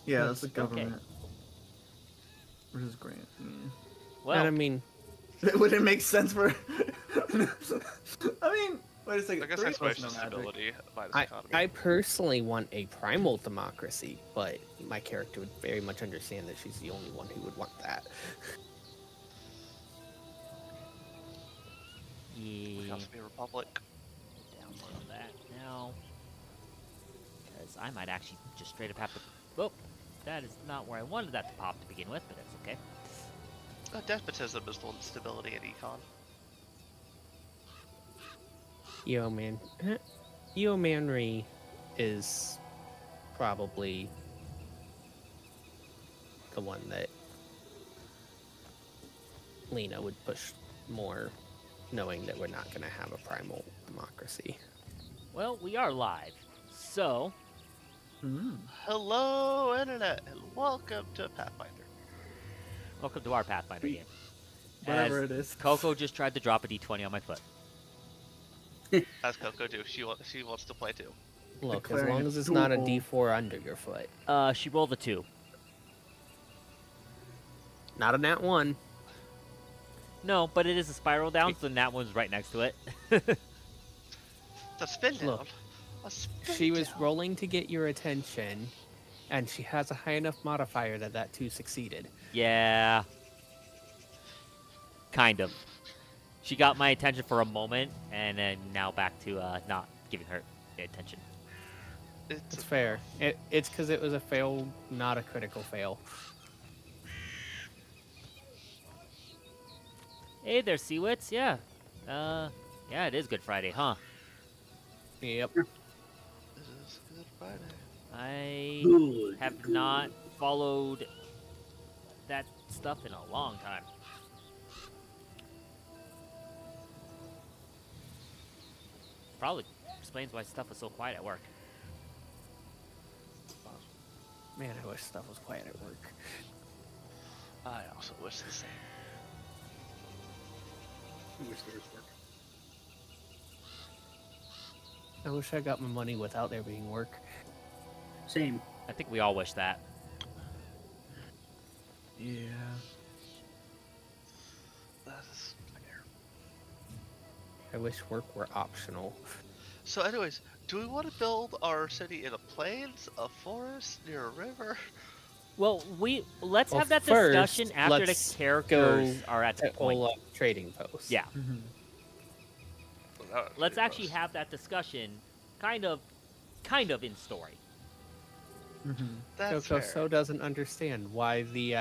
Yeah, that's the Okay. government. Versus grant. Yeah. Well, And I mean, Would it make sense for? I mean, wait a second. I guess 3 of us exploration know is magic. stability minus I economy. personally want a primal democracy, but my character would very much understand that she's the only one who would want that. We yeah. can also be a republic. Download that now. Because I might actually just straight up have to. Oh, that is not where I wanted that to pop to begin with, but it's okay. Despotism is the one stability in econ. Yeomanry is probably the one that Lena would push more, knowing that we're not going to have a primal democracy. Well, we are live, so Hello, internet, and welcome to Pathfinder. welcome to our Pathfinder game. Whatever As it is. Coco just tried to drop a d20 on my foot. As Coco do, she wants to play too. Look, as Declaring long it as it's not a doable. D4 under your foot. She rolled a 2. Not a nat 1. No, but it is a spiral down, so that one's right next to it. The spin down. Look, A spin She was down. rolling to get your attention, and she has a high enough modifier that 2 succeeded. Yeah. Kind of. She got my attention for a moment, and then now back to not giving her attention. It's fair. It's because it was a fail, not a critical fail. Hey there, Seawits. Yeah. Yeah, it is Good Friday, huh? Yep. This is Good Friday. I Good. have not followed that stuff in a long time. Probably explains why stuff was so quiet at work. Man, I wish stuff was quiet at work. I also wish the same. I wish there was work. I wish I got my money without there being work. Same. I think we all wish that. Yeah. That is fair. I wish work were optional. So, anyways, do we want to build our city in a plains, a forest, near a river? Well, let's Well, have that first, discussion after the let's characters go are at the At point. Olaf trading post. Yeah, Well, that would let's be actually close. have that discussion, kind of in story. That's Coco fair. so doesn't understand why the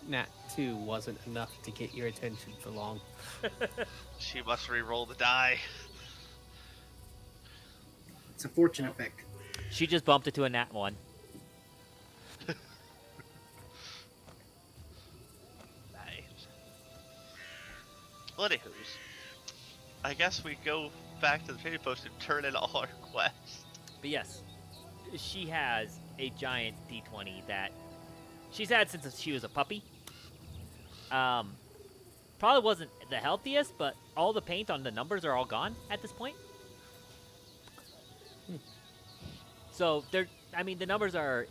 Nat 2 wasn't enough to get your attention for long. She must re-roll the die. It's a fortune effect. She just bumped it to a nat 1. Nice. Well, anywho's, I guess we go back to the trading post and turn in all our quests. But yes, she has a giant D20 that she's had since she was a puppy. Probably wasn't the healthiest, but all the paint on the numbers are all gone at this point. So the numbers are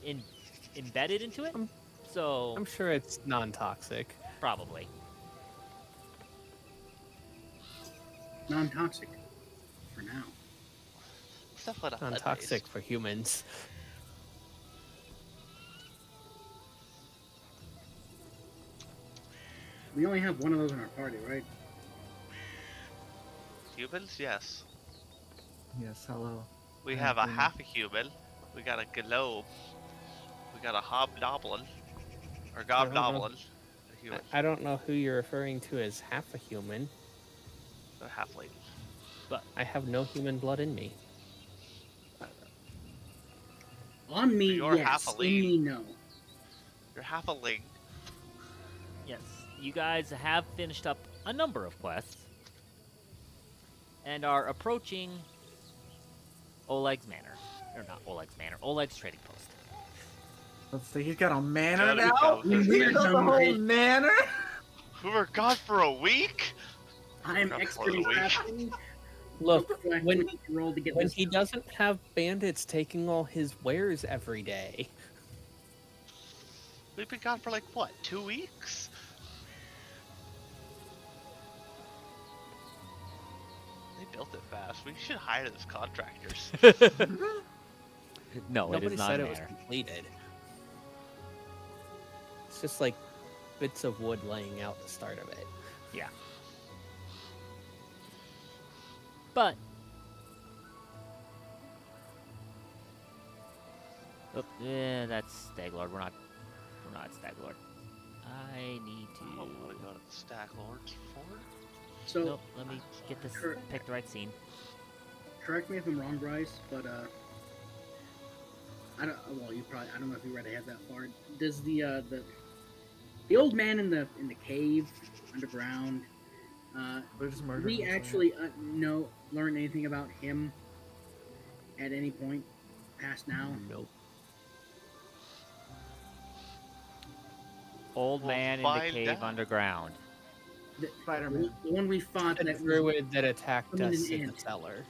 embedded into it. So I'm sure it's non-toxic. probably. Non-toxic. For now. Stuff like that. Non-toxic for humans. We only have one of those in our party, right? Humans, yes. Yes. Hello. We have a Mhm. half a human. We got a globe. We got a hobgoblin. Or gobgoblin. A human. I don't know who you're referring to as half a human. A halfling. I have no human blood in me. On me, You're yes. half a In lead. me, no. You're half a ling. Yes, you guys have finished up a number of quests and are approaching Oleg's Manor. Or not Oleg's Manor, Oleg's Trading Post. Let's see. He's got a manor Gotta now. go. He's Weird got the whole number. manor. We were gone for a week? I'm Not expert for the in week. crafting. Look, I when need to roll to get when this he done. doesn't have bandits taking all his wares every day. We've been gone for like, what, 2 weeks? They built it fast. We should hire those contractors. No, it Nobody is not said a it was manor. completed. It's just like bits of wood laying out the start of it. Yeah. But oh, yeah, that's Staglord. We're not at Staglord. I need I don't want to to. go to the Stack Lord's Fort. So, Nope. Let me get this. Cor- Pick the right scene. correct me if I'm wrong, Bryce, but I don't. Well, I don't know if you read ahead that far. Does the old man in the cave underground? They just Did murdered we him, so actually learn anything about him at any point past now? Nope. Old We'll man in the find cave out. underground. The, Spider-Man. the one we fought The that was druid that attacked Come in us and in the end. cellar.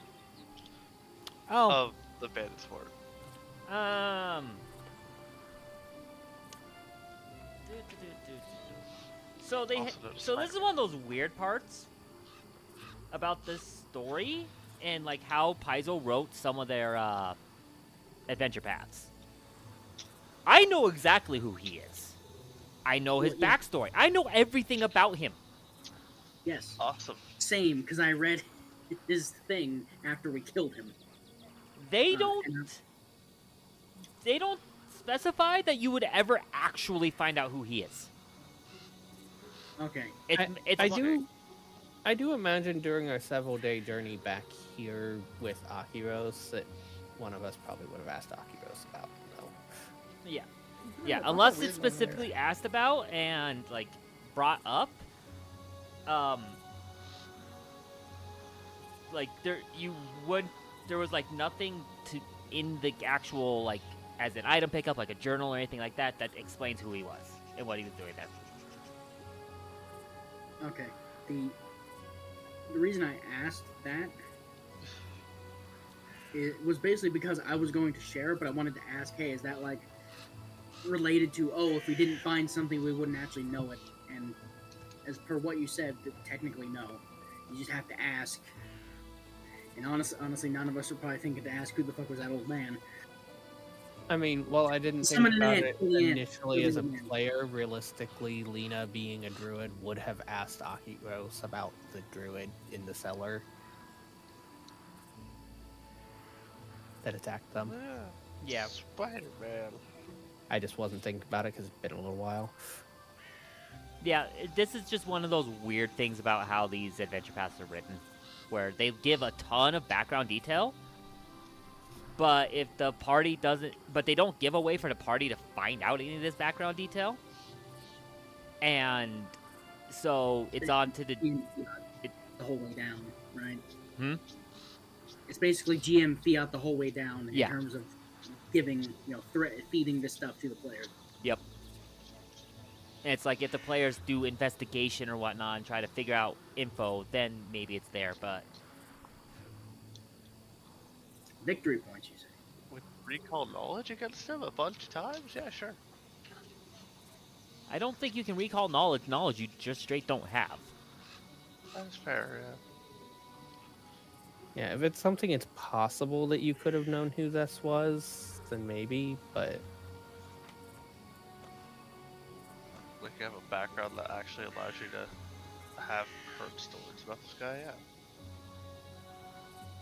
Oh. Of the Bandit's Fort. So they. Also known as So this is Spider-Man. one of those weird parts about this story and like how Paizo wrote some of their adventure paths. I know exactly who he is. I know his Well, yeah. backstory. I know everything about him. yes, Awesome. same because I read his thing after we killed him. They Uh, don't. and They don't specify that you would ever actually find out who he is. Okay, It's I do imagine during our several-day journey back here with Akiros that one of us probably would have asked Akiros about him, though. Yeah, Yeah, that's unless a weird it's one there. specifically asked about and like brought up. Like there was like nothing to in the actual like as an item pickup, like a journal or anything like that, that explains who he was and what he was doing there. okay. The reason I asked that it was basically because I was going to share, but I wanted to ask, hey, is that like related to if we didn't find something, we wouldn't actually know it? And as per what you said, technically no. You just have to ask. And honestly, none of us are probably thinking to ask who the fuck was that old man. I mean, well, I didn't think Summon an about ant, it kill the ant, initially kill as the a ant. player. Realistically, Lena, being a druid, would have asked Akiros about the druid in the cellar that attacked them. Yeah. Spider-Man. I just wasn't thinking about it because it's been a little while. Yeah, this is just one of those weird things about how these adventure paths are written, where they give a ton of background detail, but if the party doesn't, but they don't give a way for the party to find out any of this background detail, and so it's on to the The whole way down, right? Hmm? It's basically GM fiat the whole way down in Yeah. terms of giving, feeding this stuff to the player. Yep. And it's like if the players do investigation or whatnot and try to figure out info, then maybe it's there, but Victory points, you say? With recall knowledge against him a bunch of times? Yeah, sure. I don't think you can recall knowledge you just straight don't have. That's fair, yeah. Yeah, if it's something it's possible that you could have known who this was, then maybe, but Like you have a background that actually allows you to have heard stories about this guy,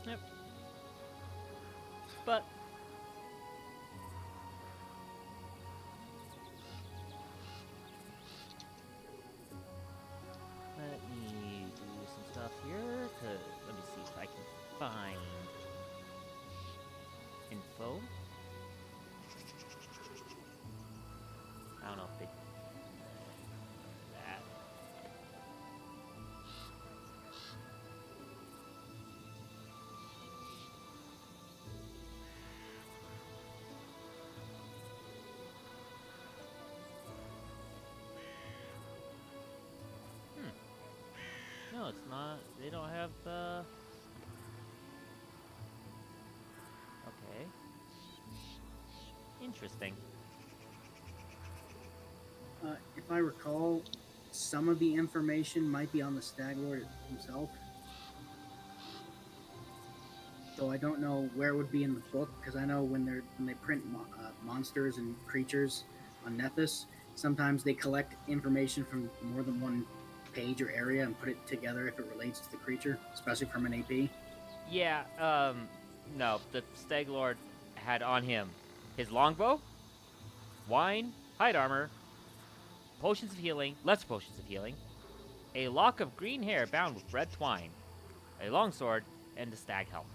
yeah. But let me do some stuff here. Let me see if I can find info. I don't know if they that. No, it's not. They don't have the. Okay. Interesting. if I recall, some of the information might be on the Stag Lord himself. So I don't know where it would be in the book, because I know when they print monsters and creatures on Nethys, sometimes they collect information from more than one page or area and put it together if it relates to the creature, especially from an AP. Yeah, no, the Stag Lord had on him his longbow, wine, hide armor, potions of healing, lesser potions of healing, a lock of green hair bound with red twine, a longsword, and the stag helm.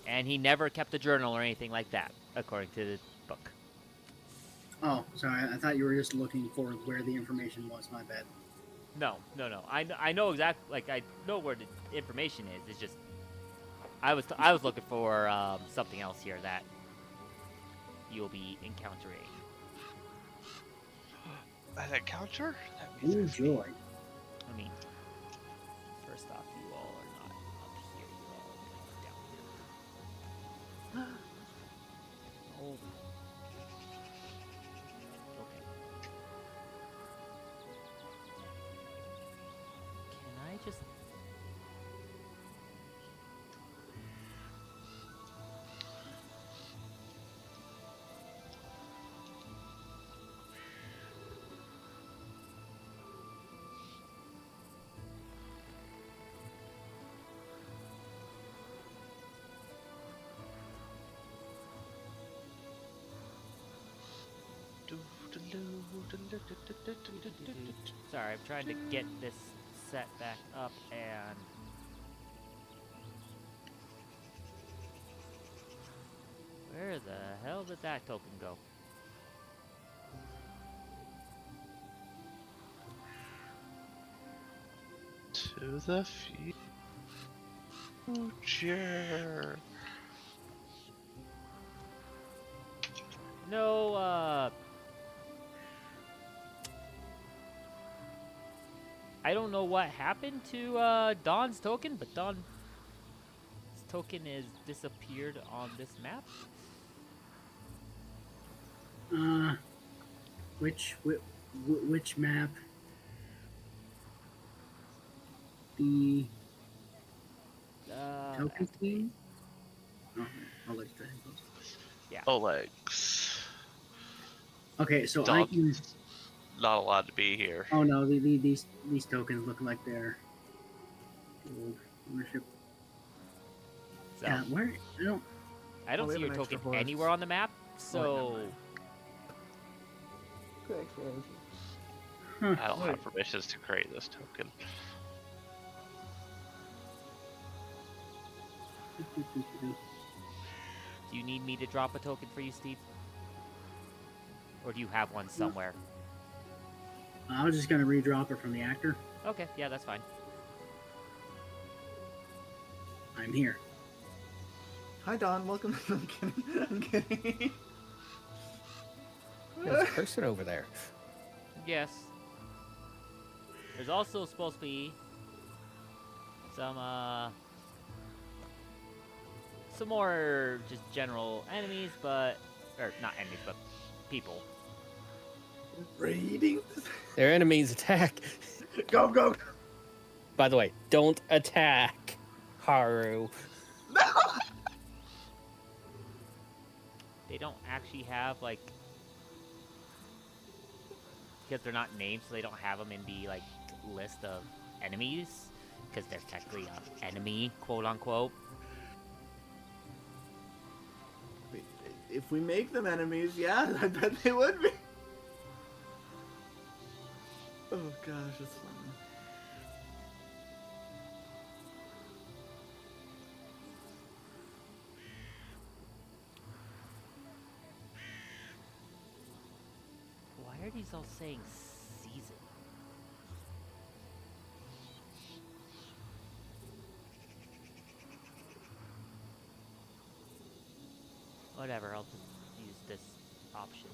And he never kept a journal or anything like that, according to the book. Oh, sorry. I thought you were just looking for where the information was. My bad. No. I know exactly. Like I know where the information is. It's just I was looking for something else here that you'll be encountering. An encounter? That means Ooh, it's- joy. I mean, first off, you all are not up here. You're all down here. Oh. Okay. Can I just? Sorry, I'm trying to get this set back up and. Where the hell did that token go? To the future. No, I don't know what happened to Dawn's token, but Dawn's token is disappeared on this map. Which map? The token scheme? Oh, I'll let you try and post. Oleg's. Okay, so I Dog. can. Not allowed to be here. Oh no, these tokens look like they're old ownership. So Yeah, where? I don't. I don't Oh, we see have your an extra token horse. anywhere on the map. So Huh. I don't Wait. have permissions to create this token. do you need me to drop a token for you, Steve? Or do you have one somewhere? I was just gonna redrop it from the actor. Okay, yeah, that's fine. I'm here. Hi, Don. Welcome. I'm kidding. I'm kidding. There's a person over there. Yes. There's also supposed to be some more just general enemies, or not enemies, but people. Raiding. Their enemies attack. Go, go. By the way, don't attack Haru. No. They don't actually have like, because they're not named, so they don't have them in the like list of enemies, because they're technically an enemy, quote unquote. If we make them enemies, yeah, I bet they would be. Oh gosh, it's fun. Why are these all saying season? Whatever, I'll just use this option,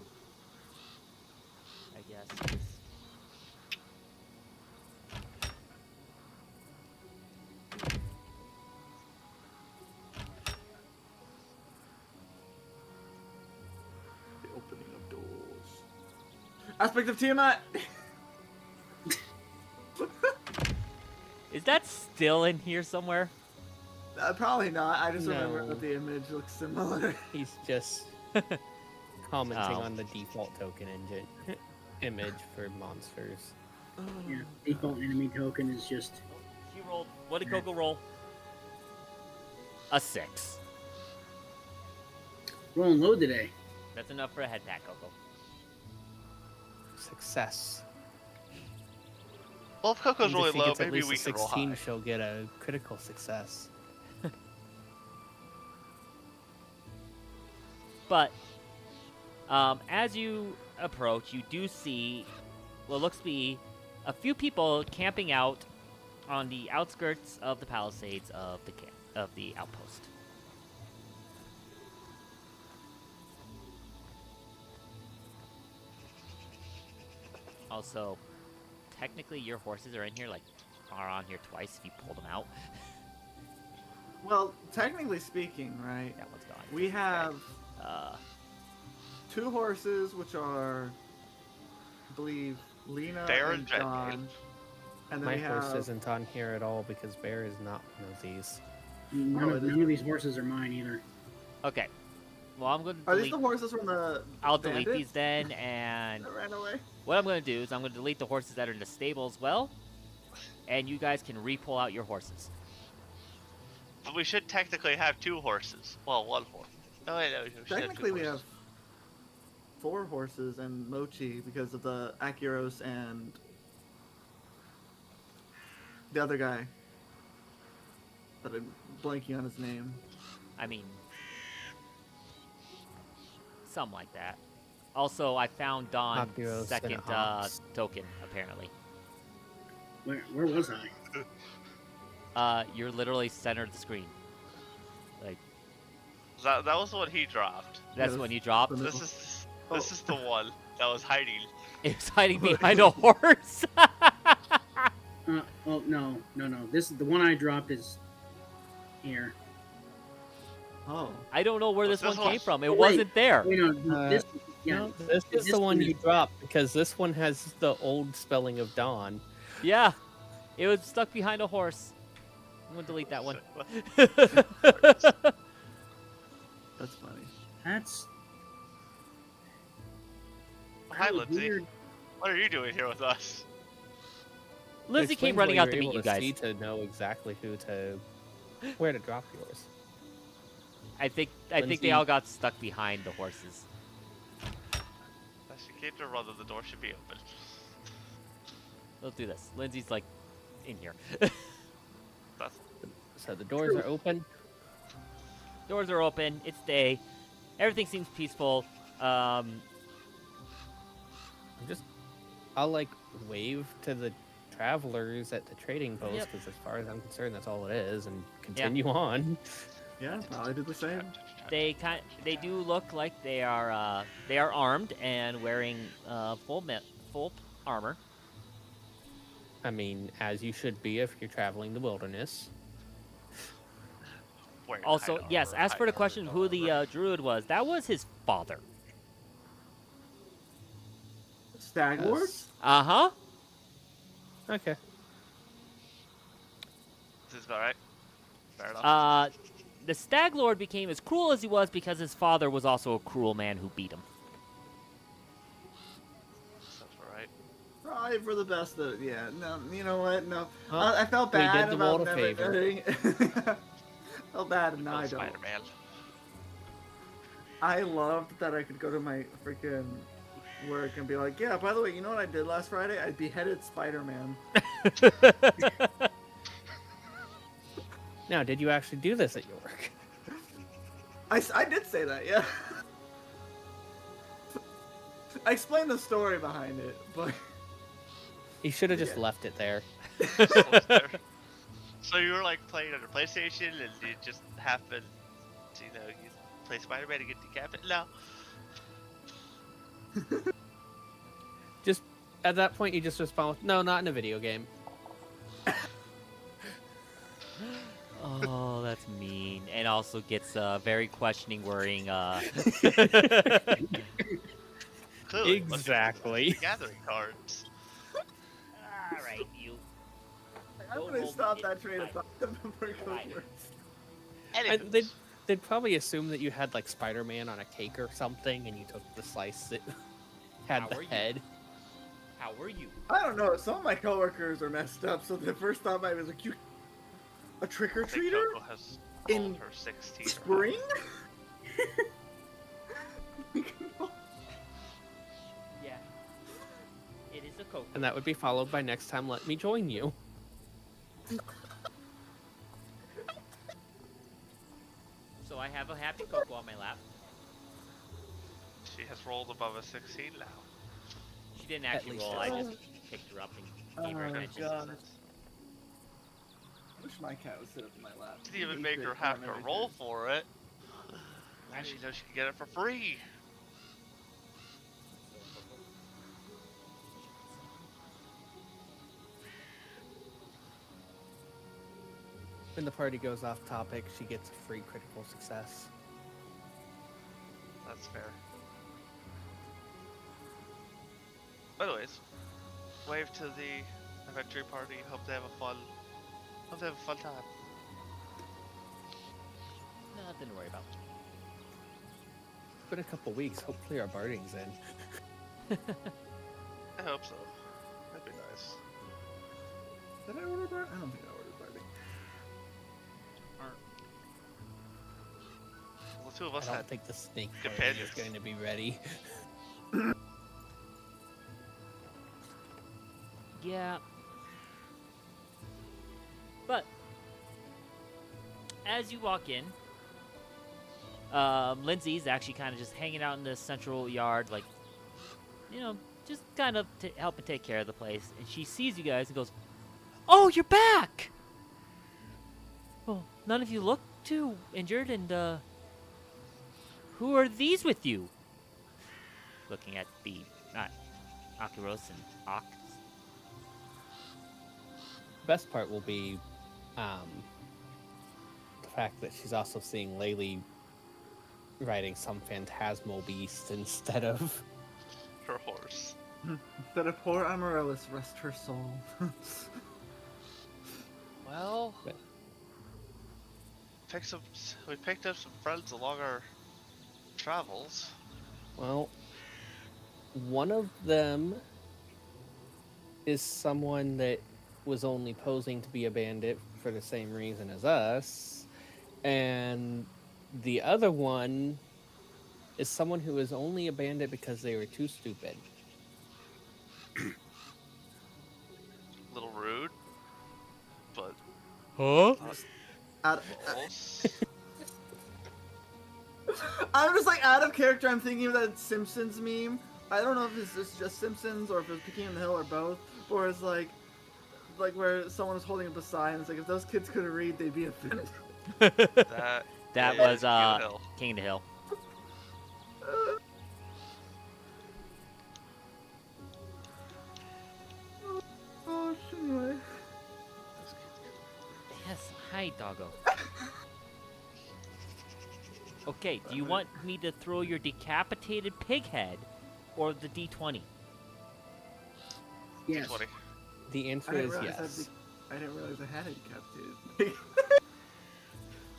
I guess. Aspect of Tiamat. Is that still in here somewhere? Probably not. I just remember No. that the image looks similar. He's just commenting Oh. on the default token engine image for monsters. Yeah, default enemy token is just. She rolled. What did Coco roll? A 6. Rolling low today. That's enough for a head pack, Coco. Success. Well, if Coco's Means really if she low, gets at maybe least we a can roll 16, high. she'll get a critical success. But as you approach, you do see what looks to be a few people camping out on the outskirts of the palisades of the outpost. Also, technically, your horses are in here, are on here twice if you pull them out. Well, technically speaking, right? That one's gone. We have Uh, 2 horses, which are, I believe, Lena Bear and and Jet Dawn. Maid. And then My we horse have. isn't on here at all because Bear is not one of these. None, Oh, of, it is. none of these horses are mine either. okay. Well, I'm going to Are these delete. the horses from the? I'll delete bandits these then, and that ran away? what I'm going to do is I'm going to delete the horses that are in the stable as well, and you guys can re-pull out your horses. But we should technically have 2 horses. Well, 1 horse. Oh, wait, no, we should have 2 Technically, we have horses. 4 horses and Mochi because of the Akiros and the other guy. That I'm blanking on his name. I mean, something like that. Also, I found Dawn's Akiros and second Ox. token, apparently. Where was I? You're literally center of the screen. Like, That was the one he dropped. that's Yeah, when you dropped. the- This is the one that was hiding. It's hiding behind a horse. Oh no. This the one I dropped is here. Oh. I don't know where What's this one this came one? from. It Wait. wasn't there. Wait, no, Uh, this. Yeah, No, this is this the one one you is- dropped because this one has the old spelling of Dawn. Yeah, it was stuck behind a horse. I'm gonna delete that one. That's funny. that's. Hi, that was Lindsay. weird. What are you doing here with us? Lindsay Explains came why running you out were to meet able you to guys. see to know exactly where to drop yours. I think they Lindsay- all got stuck behind the horses. She came to run, and the door should be open. Let's do this. Lindsay's like in here. That's So the doors are open. Doors are open. It's day. Everything seems peaceful. I'll like wave to the travelers at the trading post Yep. because as far as I'm concerned, that's all it is, and continue on. Yeah, probably did the same. They do look like they are armed and wearing full armor. I mean, as you should be if you're traveling the wilderness. wearing Also, hide yes. armor, As for the hide question of armor, who the druid was, that was his father. Stag Lords? Uh huh. Okay. This is about right. Fair enough. The Stag Lord became as cruel as he was because his father was also a cruel man who beat him. Sounds about right. Probably for the best that, yeah, no, you know what, no. Well, I felt we did bad the about world a never doing felt bad and now I don't. Spider-Man. I loved that I could go to my freaking work and be like, yeah, by the way, you know what I did last Friday? I beheaded Spider-Man. Now, did you actually do this at your work? I did say that, yeah. I explained the story behind it, but You should have just Yeah. left it there. So you were like playing on your PlayStation, and you just happened to, you play Spider-Man and get decapitated? No. Just at that point, you just respond with, "No, not in a video game." Oh, that's mean. And also gets very questioning, worrying. Clearly literally looking at Exactly. the gathering cards. All right, you. I'm Go gonna home stop and that train of fight. thought before it goes Fight. worse. And Anywho, they'd probably assume that you had like Spider-Man on a cake or something, and you took the slice that had How the are you? head. How are you? I don't know. Some of my coworkers are messed up, so the first thought I was like, "You, a trick or I think treater Coco has in rolled her 16. spring?" Yeah. It is a cocoa. And that would be followed by next time, let me join you. So I have a happy cocoa on my lap. She has rolled above a 16 now. She didn't At actually least roll. I it's- just picked her up and gave her Oh, attention. God. I wish my cat would sit up in my lap. Didn't even make her have to roll for it. Now she knows she can get it for free. When the party goes off topic, she gets a free critical success. That's fair. Anyways, wave to the adventure party. Hope they have a fun time. Nothing to worry about. It's been a couple weeks. Hopefully our barding's in. I hope so. That'd be nice. Did I order bar? I don't think I ordered barbie. Well, the two of I us don't had think the snake party companions. is going to be ready. Yeah. But as you walk in, Lindsay's actually kind of just hanging out in the central yard, like, you know, just kind of helping take care of the place. And she sees you guys and goes, "Oh, you're back! Well, none of you look too injured, and who are these with you?" Looking at the Akiros and Ox. Best part will be the fact that she's also seeing Laylee riding some phantasmal beast instead of her horse. Instead of poor Amaryllis, rest her soul. Well, But- we picked up some friends along our travels. well, one of them is someone that was only posing to be a bandit for the same reason as us, and the other one is someone who is only a bandit because they were too stupid. A little rude, but Huh? Out, close. I'm just like out of character. I'm thinking of that Simpsons meme. I don't know if it's just Simpsons or if it's Peking on the Hill or both. Or it's like where someone is holding up a sign. It's like if those kids could read, they'd be offended. That That is was King Hill. King of the Hill. Oh, anyway. Yes, hi, doggo. Okay, do you want me to throw your decapitated pig head or the D20? Yes. 20. The answer I didn't is realize yes. I didn't realize I had a decapitated.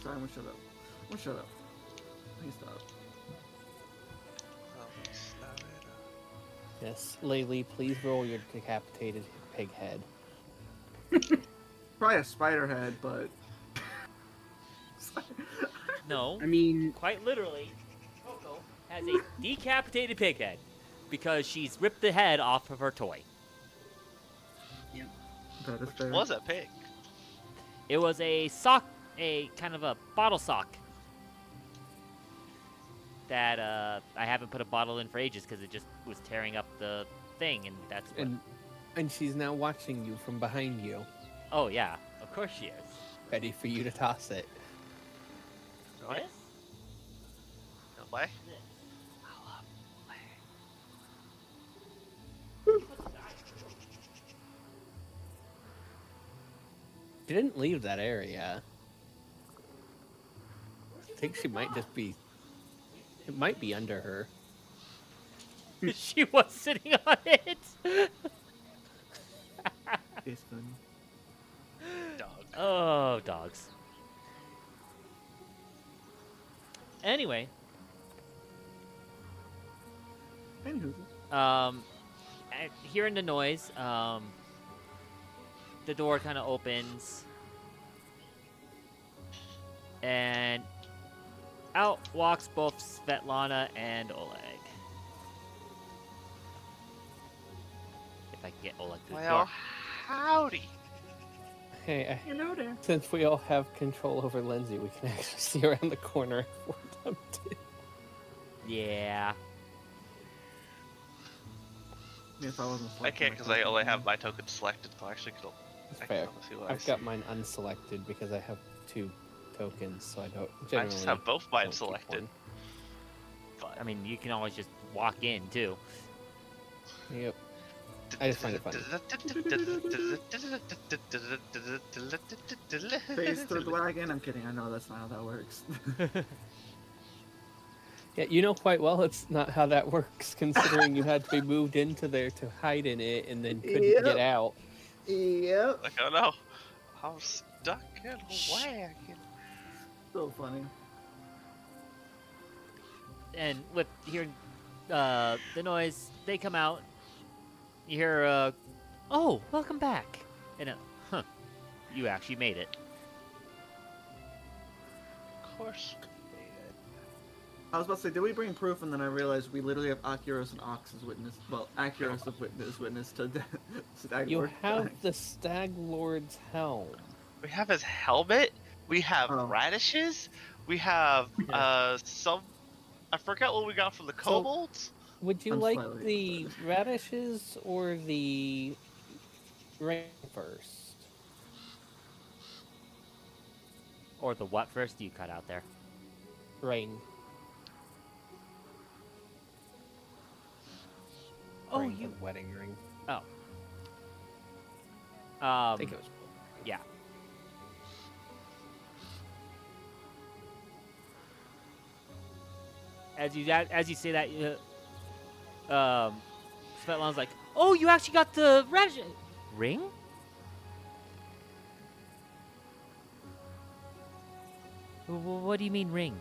Sorry, I'm gonna shut up. I'm gonna shut up. Please stop. Yes, Laylee, please roll your decapitated pig head. Probably a spider head, but No, I mean, quite literally, Coco has a decapitated pig head because she's ripped the head off of her toy. that is fair. Was a pig. It was a sock, a kind of a bottle sock that I haven't put a bottle in for ages because it just was tearing up the thing, and that's what. And she's now watching you from behind you, Oh yeah, of course she is. ready for you to toss it. Really? This? No way. This. She didn't leave that area. I think she might just be. It might be under her. She was sitting on it. It's funny. Dog. Oh, dogs. Anyway, Anywho. hearing the noise, the door kind of opens, and out walks both Svetlana and Oleg. If I can get Oleg through the Well, door. howdy. Hey, Hello there. since we all have control over Lindsay, we can actually see around the corner if we're tempted. Yeah. If I wasn't I can't because I only have my token selected. So I actually could. That's I fair. can see what I I've see. got mine unselected because I have 2 tokens, so I don't I generally. just have both mine don't keep selected. one. But I mean, you can always just walk in, too. Yep. I just find it funny. Face through the wagon. I'm kidding. I know that's not how that works. Yeah, you know quite well it's not how that works, considering you had to be moved into there to hide in it and then couldn't Yep. get out. Yep. Like, oh no, I'm stuck in a wagon. So funny. And with hearing the noise, they come out. You hear, oh, welcome back. And, you actually made it. Of course. I was about to say, did we bring proof? And then I realized we literally have Oculus and Ox as witness. Well, Oculus of witness to Stag You Lord have dying. the Stag Lord's helm. We have his helmet. We have Oh. radishes. We have some. I forgot what we got from the kobolds. Would you I'm like slightly the radishes or the rain first? Or the what first you cut out there? Rain. Oh, Ring, you. the wedding ring. I think it was. yeah. As you say that, Svetlana's like, "Oh, you actually got the radish ring." What do you mean ring?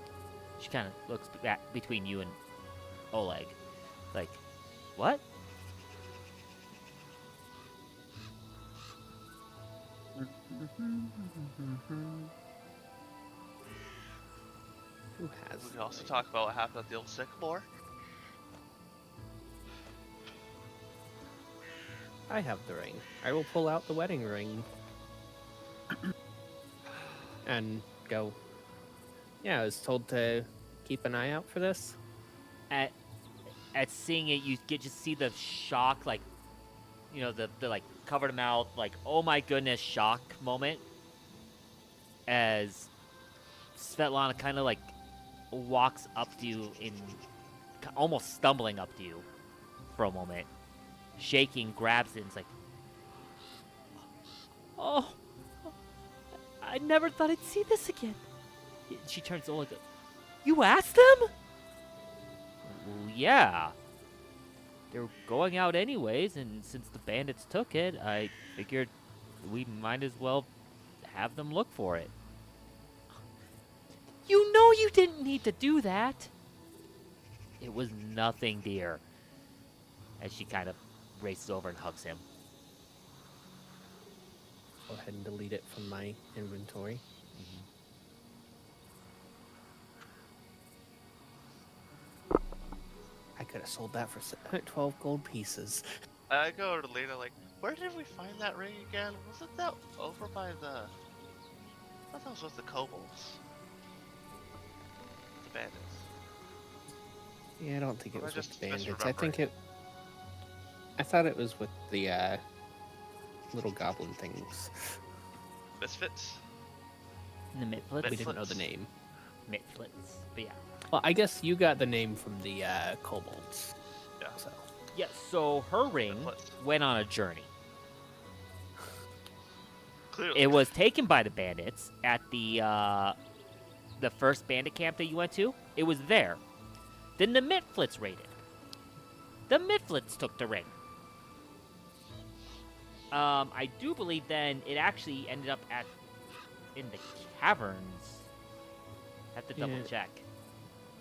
She kind of looks back between you and Oleg, like, what? Who has? We the can also ring? talk about what happened at the old sycamore. I have the ring. I will pull out the wedding ring. And go. Yeah, I was told to keep an eye out for this. At seeing it, you get just see the shock, like, you know, the like covered mouth, like, oh my goodness, shock moment. As Svetlana kind of like walks up to you almost stumbling up to you for a moment, shaking, grabs it, and is like, oh, I never thought I'd see this again. She turns to Oleg. You asked them? Well, yeah. They were going out anyways, and since the bandits took it, I figured we might as well have them look for it. You know you didn't need to do that. It was nothing, dear. As she kind of races over and hugs him. Go ahead and delete it from my inventory. I could have sold that for 12 gold pieces. I go to Lena like, where did we find that ring again? Wasn't that over by the? I thought that was with the kobolds. The bandits. Yeah, I don't think it Or was just with the bandits. I misremembering. think it. I thought it was with the little goblin things. Misfits. The Mitflits? We didn't know the name. Mitflits. But yeah. Well, I guess you got the name from the kobolds. Yeah. So Yes, so her ring Mitflits. went on a journey. Clearly. It was taken by the bandits at the first bandit camp that you went to. It was there. Then the Mitflits raided. The Mifflets took the ring. I do believe then it actually ended up in the caverns. Have to double Yeah. check.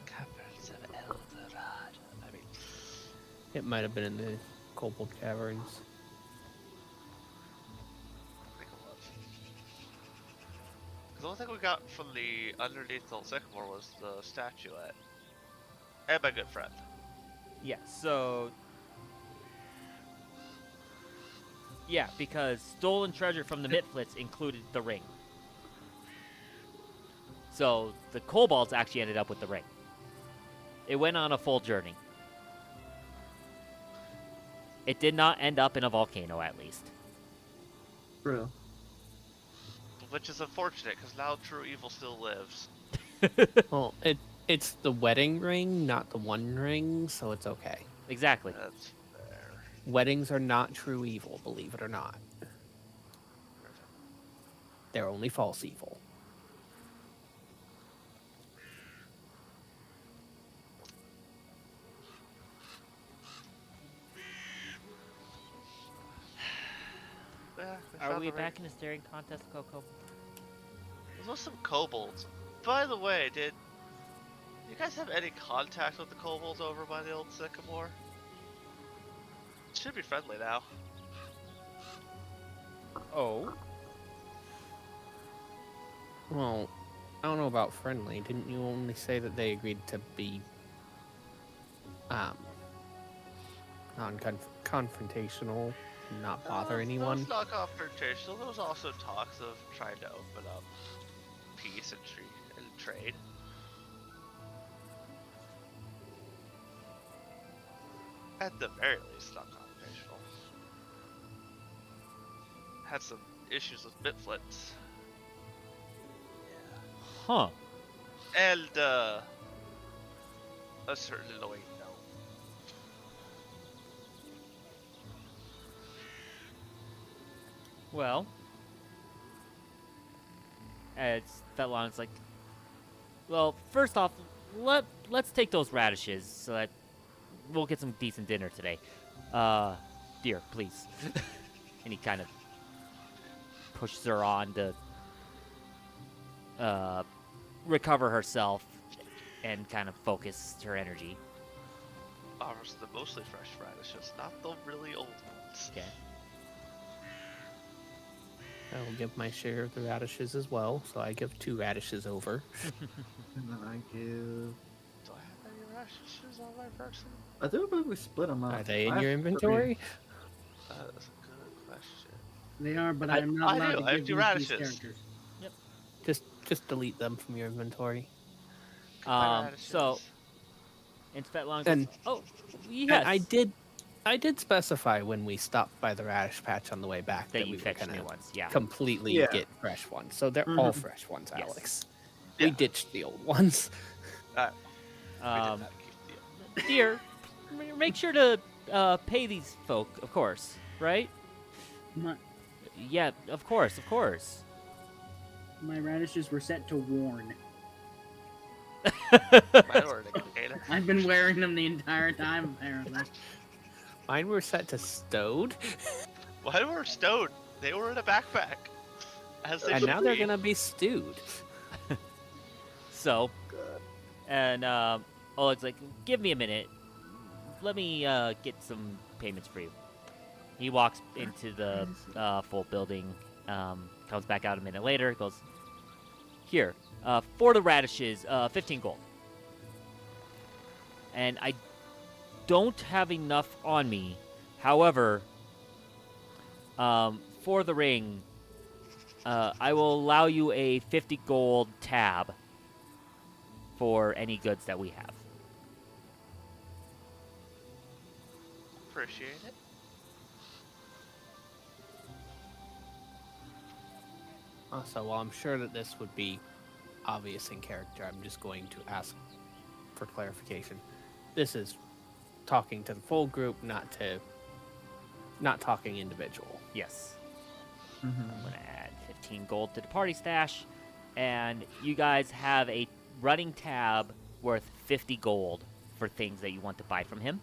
Caverns of Eldorado. I mean, It might have been in the Kobold Caverns. I think it was. 'Cause the only thing we got from the underneath the sycamore was the statuette. And my good friend. Yeah, so... Yeah, because stolen treasure from the Mifflets included the ring. So the kobolds actually ended up with the ring. It went on a full journey. It did not end up in a volcano, at least. True. Which is unfortunate, because now true evil still lives. Well, it's the wedding ring, not the One Ring, so it's okay. Exactly. That's fair. Weddings are not true evil, believe it or not. They're only false evil. Yeah, Are found we the ring. back in a staring contest, Coco? There's also some kobolds. By the way, did you guys have any contact with the kobolds over by the old sycamore? Should be friendly now. Oh? Well, I don't know about friendly. Didn't you only say that they agreed to be non-confrontational, not bother anyone? It's not confrontational. There was also talks of trying to open up peace and trade. At the very least, not confrontational. Had some issues with Bitflits. Huh. And, a certain annoying gnome. Well, it's Fetlon's like, well, first off, let's take those radishes so that we'll get some decent dinner today. Dear, please. And he kind of pushes her on to recover herself and kind of focus her energy. Offers the mostly fresh radishes, not the really old ones. Okay. I will give my share of the radishes as well, so I give 2 radishes over. And then I give. Do I have any radishes on my person? I do believe we split them up. Are they I in your have 3. inventory? That's a good question. They are, but I- I'm not I allowed do, to I have give 2 these radishes. characters. Just delete them from your inventory. Goodbye, So, radishes. and Fetlon goes, And- oh, And yes. I did specify when we stopped by the radish patch on the way back that that you we were fetched gonna new ones, yeah. completely Yeah. get fresh ones. So they're Mhm. all fresh ones, Yes. Alex. Yeah. We ditched the old ones. We did Um, not keep the dear, make sure to pay these folk, of course, right? My, Yeah, of course, of course. my radishes were set to worn. Mine were an indicator. I've been wearing them the entire time, apparently. Mine were set to stowed, Why were stowed? They were in a backpack. As they and should now they're be. gonna be stewed. So, and Oleg's like, give me a minute. Let me get some payments for you. He walks into the full building, comes back out a minute later, goes, here, for the radishes, 15 gold. And I don't have enough on me. However, for the ring, I will allow you a 50 gold tab for any goods that we have. Appreciate it. Also, while I'm sure that this would be obvious in character, I'm just going to ask for clarification. This is talking to the full group, not talking individual. Yes. Mm-hmm. I'm going to add 15 gold to the party stash. And you guys have a running tab worth 50 gold for things that you want to buy from him.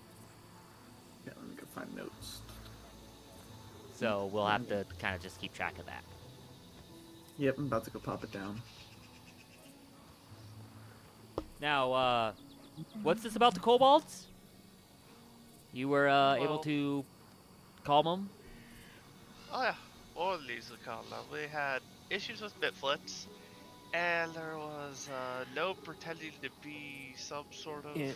find notes. So we'll have to kind of just keep track of that. Yep, I'm about to go pop it down. Now, what's this about the kobolds? You were able Well- to calm them? Oh yeah, Orly's the call now. We had issues with Bitflits, and there was no pretending to be some sort of. Yeah.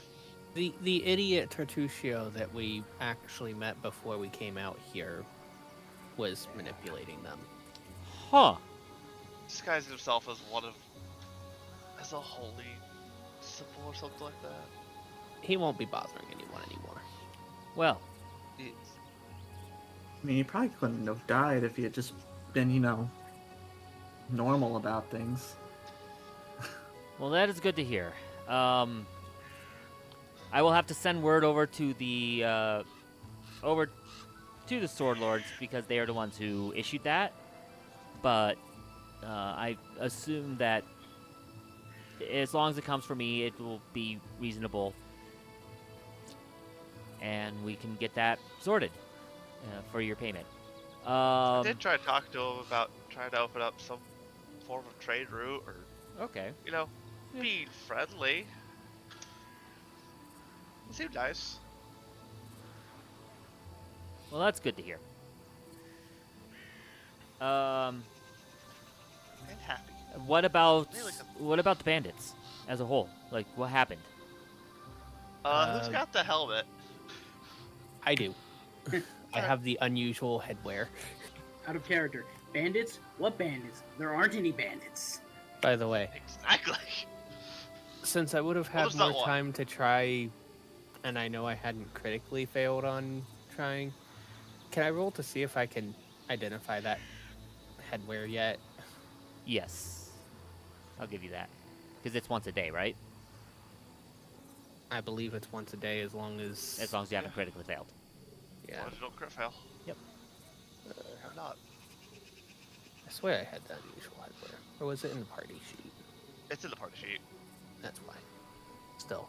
The idiot Tertuccio that we actually met before we came out here was manipulating them. Huh. Disguised himself as a holy symbol or something like that. He won't be bothering anyone anymore. Well, It's, I mean, he probably couldn't have died if he had just been, normal about things. well, that is good to hear. I will have to send word over to the Sword Lords because they are the ones who issued that. But I assume that as long as it comes from me, it will be reasonable, and we can get that sorted for your payment. I did try to talk to him about trying to open up some form of trade route or, Okay. be friendly. It seemed nice. Well, that's good to hear. And happy. What about Really the bandits as a whole? Like, what happened? Who's got the helmet? I do. I have the unusual headwear. Out of character. Bandits? What bandits? There aren't any bandits. By the way, Exactly. since I would have Well, had there's not more one. time to try, and I know I hadn't critically failed on trying, can I roll to see if I can identify that headwear yet? Yes, I'll give you that because it's once a day, right? I believe it's once a day as long as... As long as you haven't critically failed. Yeah. Well, don't crit fail. Yep. Have not. I swear I had the unusual headwear. Or was it in the party sheet? It's in the party sheet. That's why. Still.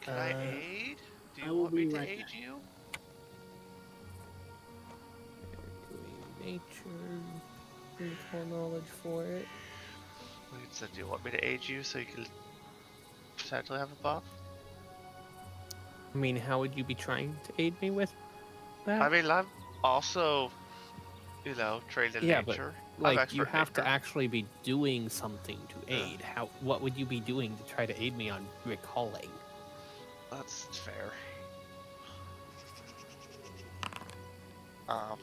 Can I aid? Do I you will want me be to right aid back. you? Doing nature... critical knowledge for it. Wait, so do you want me to aid you so you can potentially have a buff? I mean, how would you be trying to aid me with that? I mean, I'm also, trained in Yeah, but, nature. I'm like, you expert in have to nature. actually be doing something to aid. What would you be doing to try to aid me on recalling? That's fair. Um,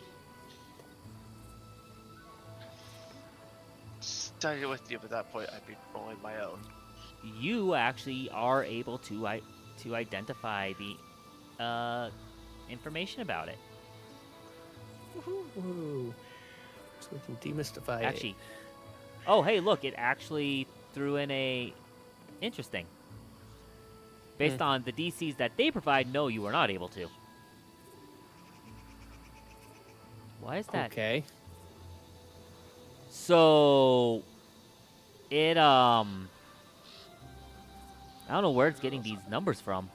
study with you, but at that point, I'd be rolling my own. You actually are able to identify the information about it. Woohoo! So we can demystify Actually, it. oh hey, look! It actually threw in a interesting. Based on the DCs that they provide, no, you are not able to. Why is that? Okay. So it I don't know where it's getting these numbers from.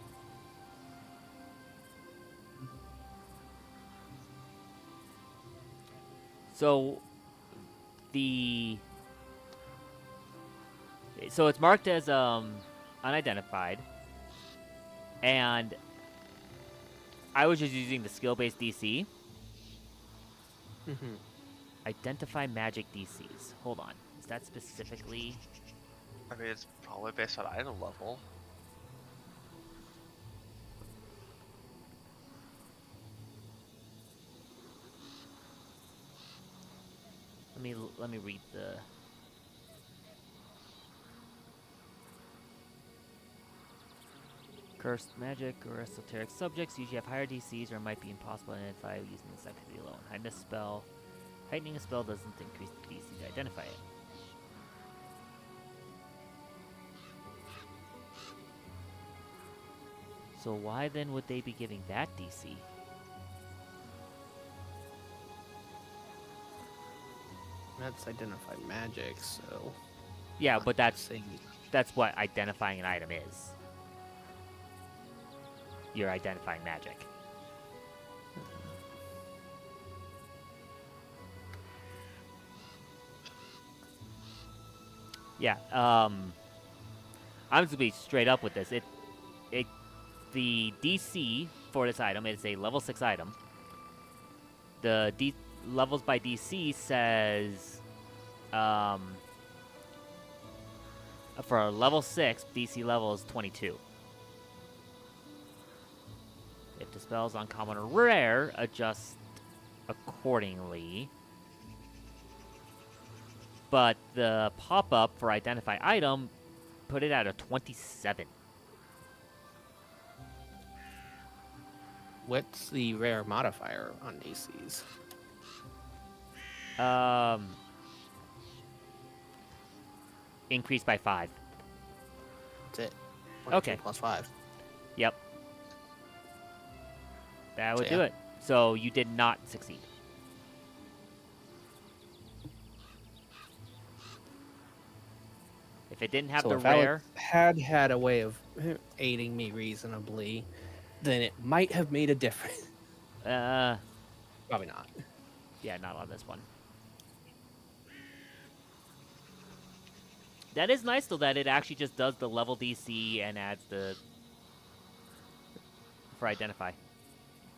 So it's marked as unidentified, and I was just using the skill-based DC. Mm-hmm. Identify magic DCs. Hold on. Is that specifically? I mean, it's probably based on item level. Let me read the. Cursed magic or esoteric subjects usually have higher DCs or might be impossible to identify using this activity alone. Hide a spell. Heightening a spell doesn't increase the DC to identify it. So why then would they be giving that DC? That's identified magic, so... Yeah, I'm but that's saying- what identifying an item is. You're identifying magic. Yeah. I'm just gonna be straight up with this. The DC for this item is a level 6 item. The levels by DC says, for a level 6, DC level is 22. If the spell's uncommon or rare, adjust accordingly. But the pop-up for identify item put it at a 27. What's the rare modifier on DCs? Increased by 5. That's it. Okay. 22 plus 5. Yep. That would So, do yeah. it. So you did not succeed. If it didn't have So the if rare, Alex had a way of aiding me reasonably, then it might have made a difference. Probably not. yeah, not on this one. That is nice though that it actually just does the level DC and adds the for identify.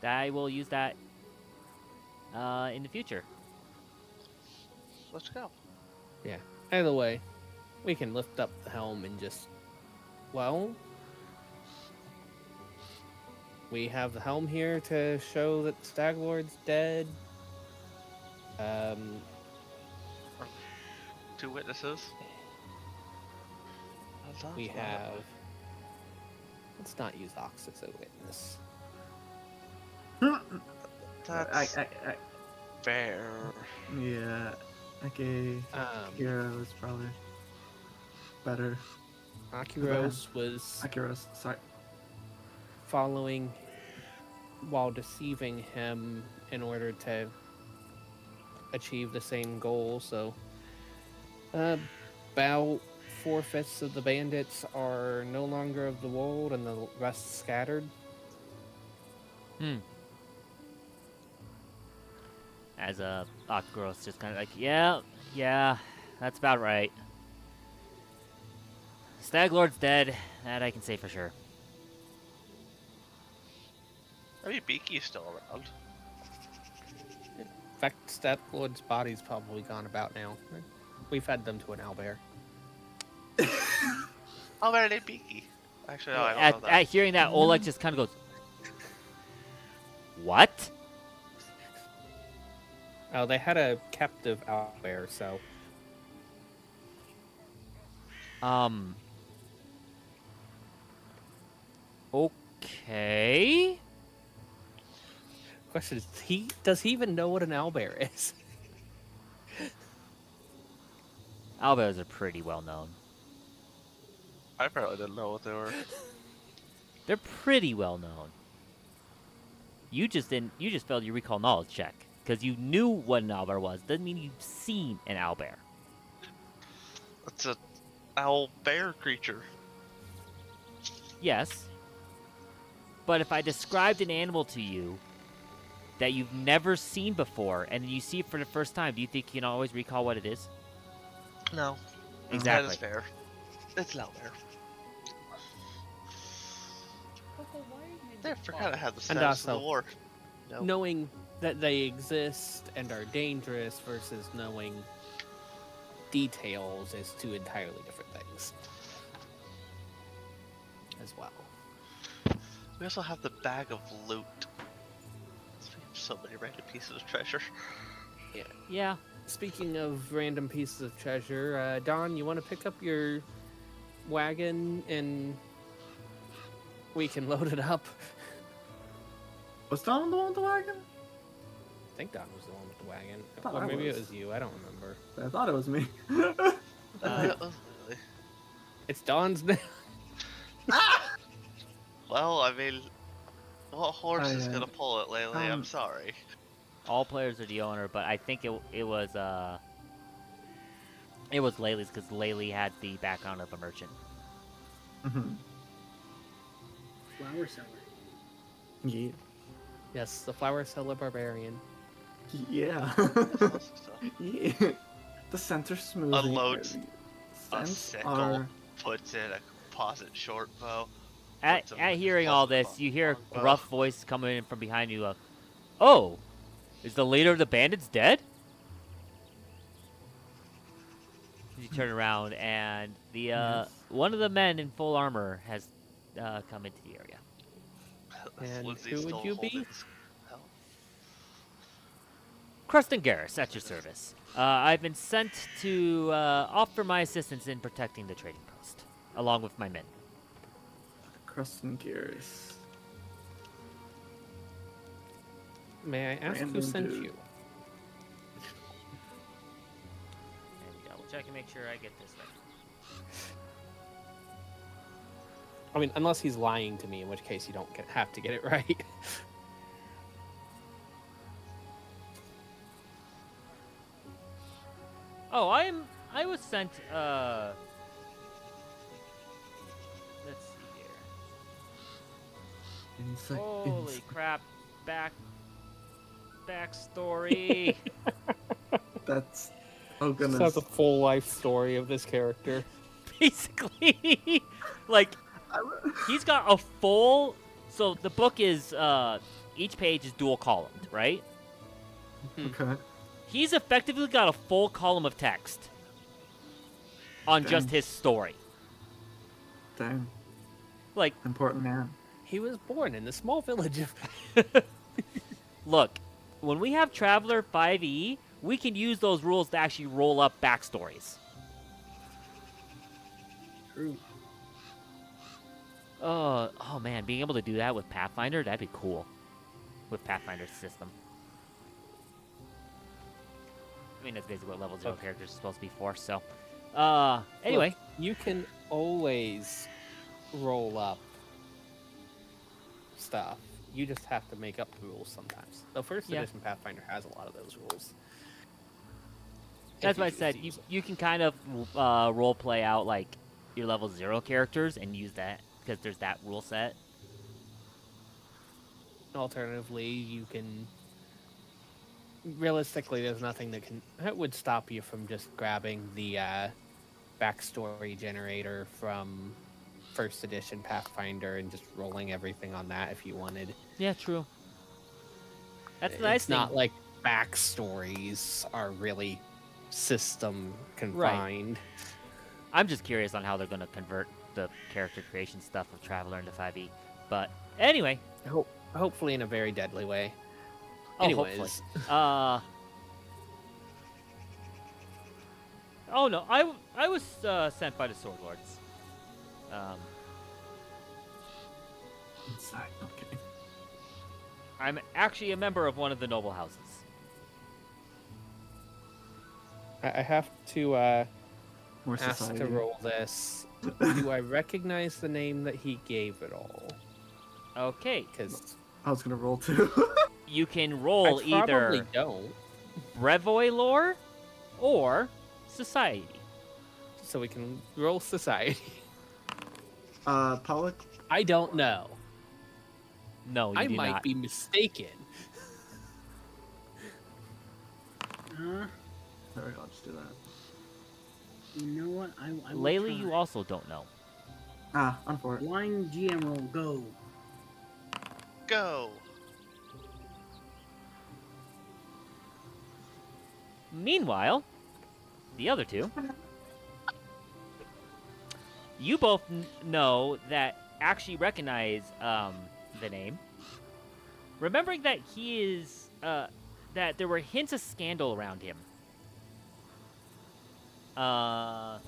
I will use that in the future. Let's go. Yeah. Either way, we can lift up the helm and just, well, we have the helm here to show that the Stag Lord's dead. Two witnesses. We have. Let's not use Ox as a witness. That's I fair. yeah. Okay. Hero is probably better. Akiros was Akiros, sorry. following while deceiving him in order to achieve the same goal. So, about 4/5 of the bandits are no longer of the wold, and the rest scattered. As a Octogros just kind of like, yeah, that's about right. Stag Lord's dead. That I can say for sure. Maybe Beaky's still around. In fact, Stag Lord's body's probably gone about now. We fed them to an owlbear. Oh, where did Beaky? Actually, no, I don't know that. At hearing that, Oleg just kind of goes, "What?" Oh, they had a captive owlbear, so Okay. question is, does he even know what an owlbear is? Owlbears are pretty well known. I apparently didn't know what they were. They're pretty well known. You just didn't. You just failed your recall knowledge check because you knew what an owlbear was. Doesn't mean you've seen an owlbear. It's a owl bear creature. Yes. But if I described an animal to you that you've never seen before and you see it for the first time, do you think you can always recall what it is? No. Exactly. That is fair. It's an owl bear. I forgot I had the And status of the also- war. No. Knowing that they exist and are dangerous versus knowing details is two entirely different things. As well. We also have the bag of loot. So many random pieces of treasure. Yeah. Speaking of random pieces of treasure, Don, you want to pick up your wagon and we can load it up? Was Don the one with the wagon? I think Don was the one with the wagon. thought Or I maybe was. it was you, I don't remember. I thought it was me. Really. It's Don's now. Well, I mean, what horse is I, gonna pull it, Laylee? I'm sorry. All players are the owner, but I think it was Laylee's because Laylee had the background of a merchant. Flower seller. Yeah. Yes, the flower seller barbarian. Yeah. Awesome stuff. Yeah. The center smooth. Unloads A fence sickle are puts in a composite short bow. At puts 'em hearing plus all a this, you hear a longbow. gruff voice coming in from behind you. Oh, is the leader of the bandits dead? You turn around, and the Yes. one of the men in full armor has come into the area. Is And Lindsay who would still you holding be? his helm? Cruston Garrus, at your service. I've been sent to offer my assistance in protecting the trading post, along with my men. Cruston Gears. May I ask who Random sent dude. you? And double check and make sure I get this right. I mean, unless he's lying to me, in which case you don't have to get it right. Oh, I was sent. Let's see here. Insight. Holy crap! Backstory. That's. Oh goodness. That's a full life story of this character. Basically, like he's got a full. So the book is each page is dual columned, right? Okay. He's effectively got a full column of text on just Dang. his story. Dang. Like, Important man. He was born in the small village of. look, when we have Traveler 5e, we can use those rules to actually roll up backstories. True. Oh man, being able to do that with Pathfinder, that'd be cool. With Pathfinder's system. I mean, that's basically what level 0 Okay. characters are supposed to be for, so. Anyway. Look, you can always roll up stuff. You just have to make up the rules sometimes. The first Yeah. edition Pathfinder has a lot of those rules. That's If what I choose said. to You, use them. you can kind of role play out, like, your level 0 characters and use that, because there's that rule set. Alternatively, you can. Realistically, there's nothing that would stop you from just grabbing the backstory generator from first edition Pathfinder and just rolling everything on that if you wanted. Yeah, true. That's the nice It's thing. not like backstories are really system confined. I'm just curious on how they're going to convert the character creation stuff of Traveler into 5e. But anyway. Hopefully in a very deadly way. Oh, Anyways, hopefully. Oh no, I was sent by the Sword Lords. Inside. Okay. I'm actually a member of one of the noble houses. I have to More ask society. to roll this. Do I recognize the name that he gave it all? Okay, Because I was gonna roll too. you can I roll probably either don't. Brevoy lore or Society. So we can roll society. Pollock. I don't know. No, you I do might not. be mistaken. Huh? Sorry, I'll just do that. You know what? I will Laylee, try. you also don't know. Ah, on for it. Blind GM roll, go. Go. Meanwhile, the other two, you both know that actually recognize the name. Remembering that he is, that there were hints of scandal around him. Yeah,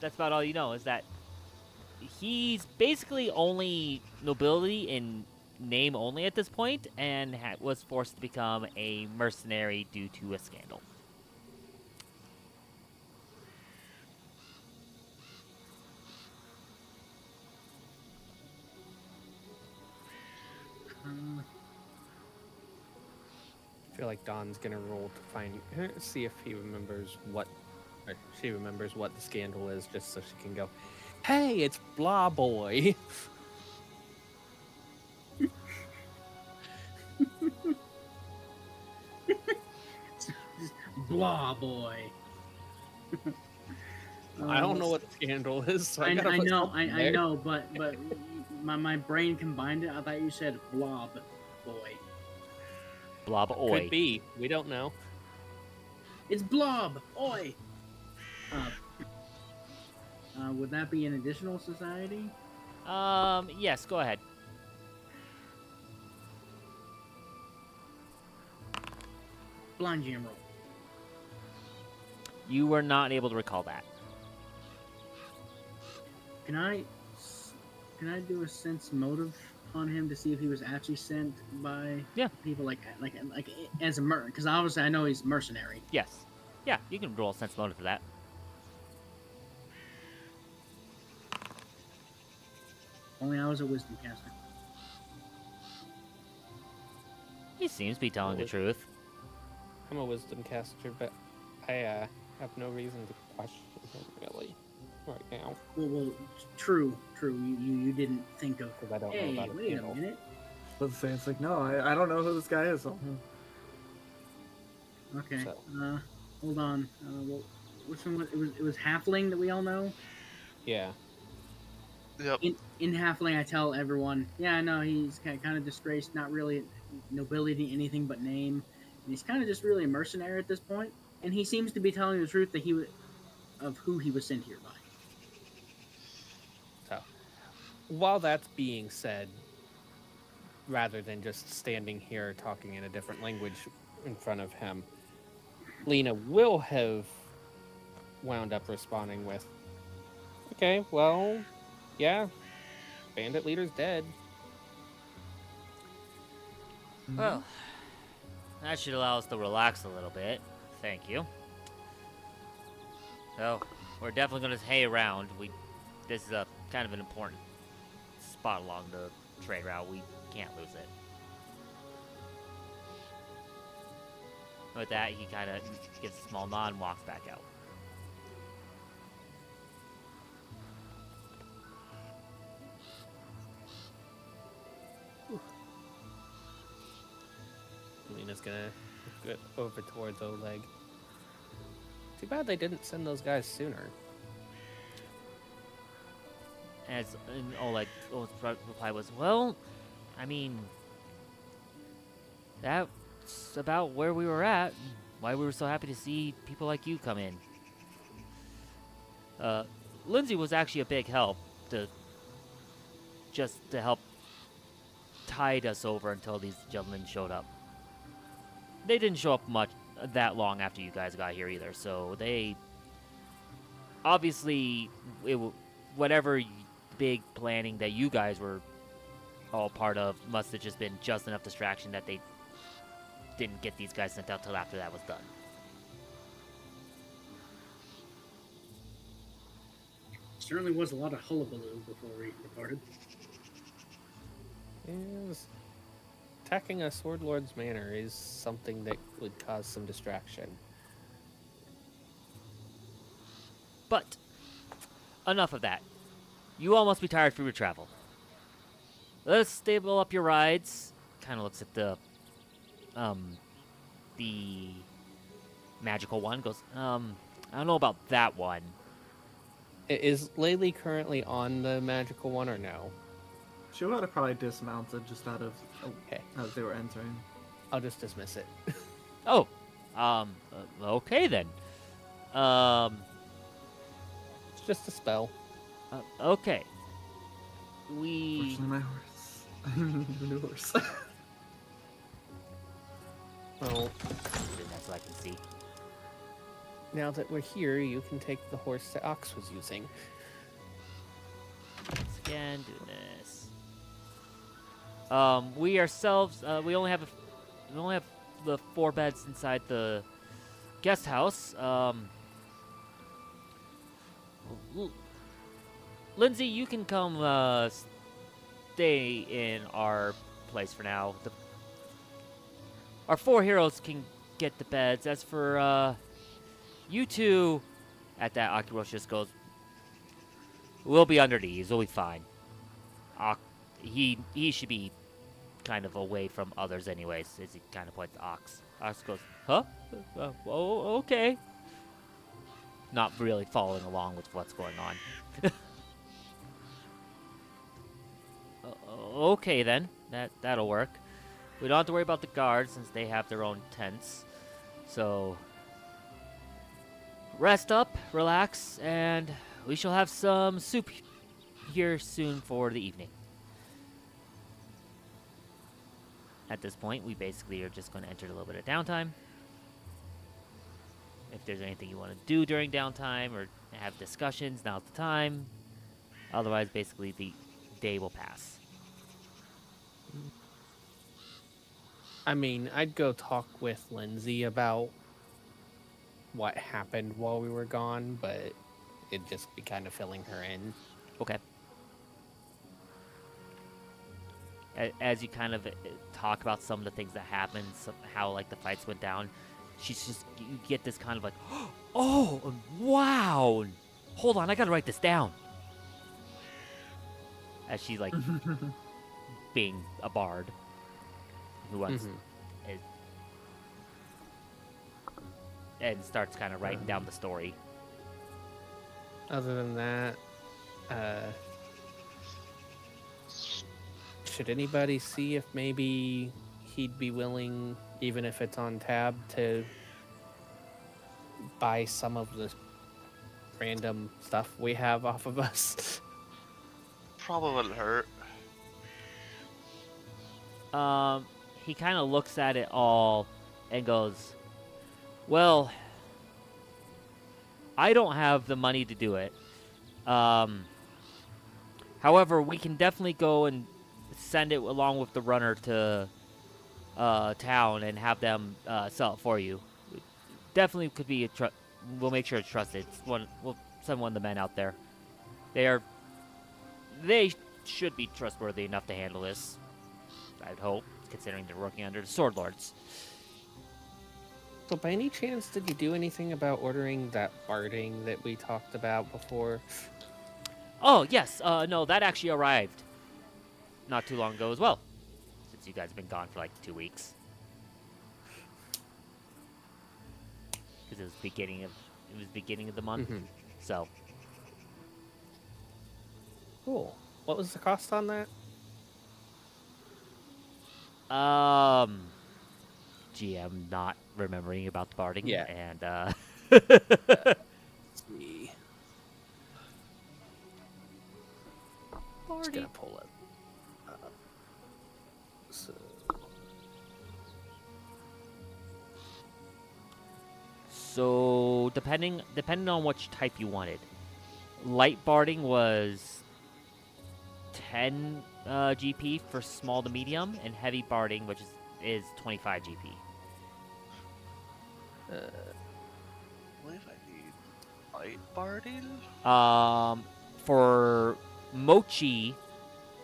that's about all you know, is that he's basically only nobility in name only at this point, and was forced to become a mercenary due to a scandal. I feel like Don's gonna roll to find see if he remembers what or she remembers what the scandal is, just so she can go, "Hey, it's Blah Boy." Blah boy. I don't know what scandal is. So I gotta put know, something I there. know, but my brain combined it. I thought you said blob boy. Blob oi. Could be. We don't know. It's blob oi. Would that be an additional society? Yes, go ahead. Blind jam roll. You were not able to recall that. Can I do a sense motive on him to see if he was actually sent by Yeah. people like as a because obviously I know he's mercenary. Yes. Yeah, you can roll sense motive for that. Only I was a wisdom caster. He seems to be telling the truth. I'm a wisdom caster, but I have no reason to question him really right now Well, true. You didn't think of. because I don't Hey, know about wait a a minute. Let's say it's like, no, I don't know who this guy is. So. Okay. So. Hold on. Well, which one? It was halfling that we all know. Yeah. Yep. In halfling, I tell everyone, yeah, I know he's kind of disgraced, not really nobility, anything but name. And he's kind of just really a mercenary at this point. And he seems to be telling the truth that of who he was sent here by. So, while that's being said, rather than just standing here talking in a different language in front of him, Lena will have wound up responding with, "Okay, well, yeah, bandit leader's dead." Well, that should allow us to relax a little bit. Thank you. So, we're definitely going to hang around. This is a kind of an important spot along the trade route. We can't lose it. With that, he kind of gives a small nod and walks back out. Lena's gonna get over towards Oleg. Too bad they didn't send those guys sooner. And Oleg's reply was, well, I mean, that's about where we were at. Why we were so happy to see people like you come in. Lindsay was actually a big help to help tide us over until these gentlemen showed up. They didn't show up much that long after you guys got here either, so they obviously whatever big planning that you guys were all part of must have just been just enough distraction that they didn't get these guys sent out till after that was done. Certainly was a lot of hullabaloo before we departed. Yes. Attacking a Sword Lord's manor is something that would cause some distraction. But enough of that. You all must be tired from your travel. Let's stable up your rides. Kind of looks at the magical one. Goes, I don't know about that one. Is Laylee currently on the magical one or no? She would have probably dismounted just out of Okay, as they were entering. I'll just dismiss it. Oh, okay then. It's just a spell. Okay. We. Fortunately, my horse. I need a new horse. Well, That's what I can see. now that we're here, you can take the horse that Ox was using. Once again, do this. We ourselves, we only have the 4 beds inside the guest house. Lindsay, you can come stay in our place for now. Our 4 heroes can get the beds. As for you two, at that Akirosh just goes, we'll be under these. We'll be fine. He should be kind of away from others anyways, as he kind of points to Ox. Ox goes, huh? Oh, okay. not really following along with what's going on. Okay then, that'll work. We don't have to worry about the guards since they have their own tents. So rest up, relax, and we shall have some soup here soon for the evening. At this point, we basically are just going to enter a little bit of downtime. If there's anything you want to do during downtime or have discussions, now's the time. Otherwise, basically, the day will pass. I mean, I'd go talk with Lindsay about what happened while we were gone, but it'd just be kind of filling her in. Okay. As you kind of talk about some of the things that happened, how like the fights went down, she's just, you get this kind of like, oh, wow. Hold on, I gotta write this down. As she's like being a bard who wants and starts kind of writing down the story. Other than that, should anybody see if maybe he'd be willing, even if it's on tab, to buy some of the random stuff we have off of us? Probably wouldn't hurt. He kind of looks at it all and goes, well, I don't have the money to do it. However, we can definitely go and send it along with the runner to town and have them sell it for you. Definitely could be we'll make sure it's trusted. We'll send one of the men out there. They should be trustworthy enough to handle this, I'd hope, considering they're working under the Sword Lords. So by any chance, did you do anything about ordering that barding that we talked about before? Oh, yes. No, that actually arrived not too long ago as well, since you guys have been gone for like 2 weeks. Because it was beginning of the month. So Cool. What was the cost on that? GM not remembering about the barding. Yeah. And Let's see. Just gonna pull it. So depending on which type you wanted, light barding was 10 GP for small to medium, and heavy barding, which is 25 GP. I believe I need light barding. For Mochi,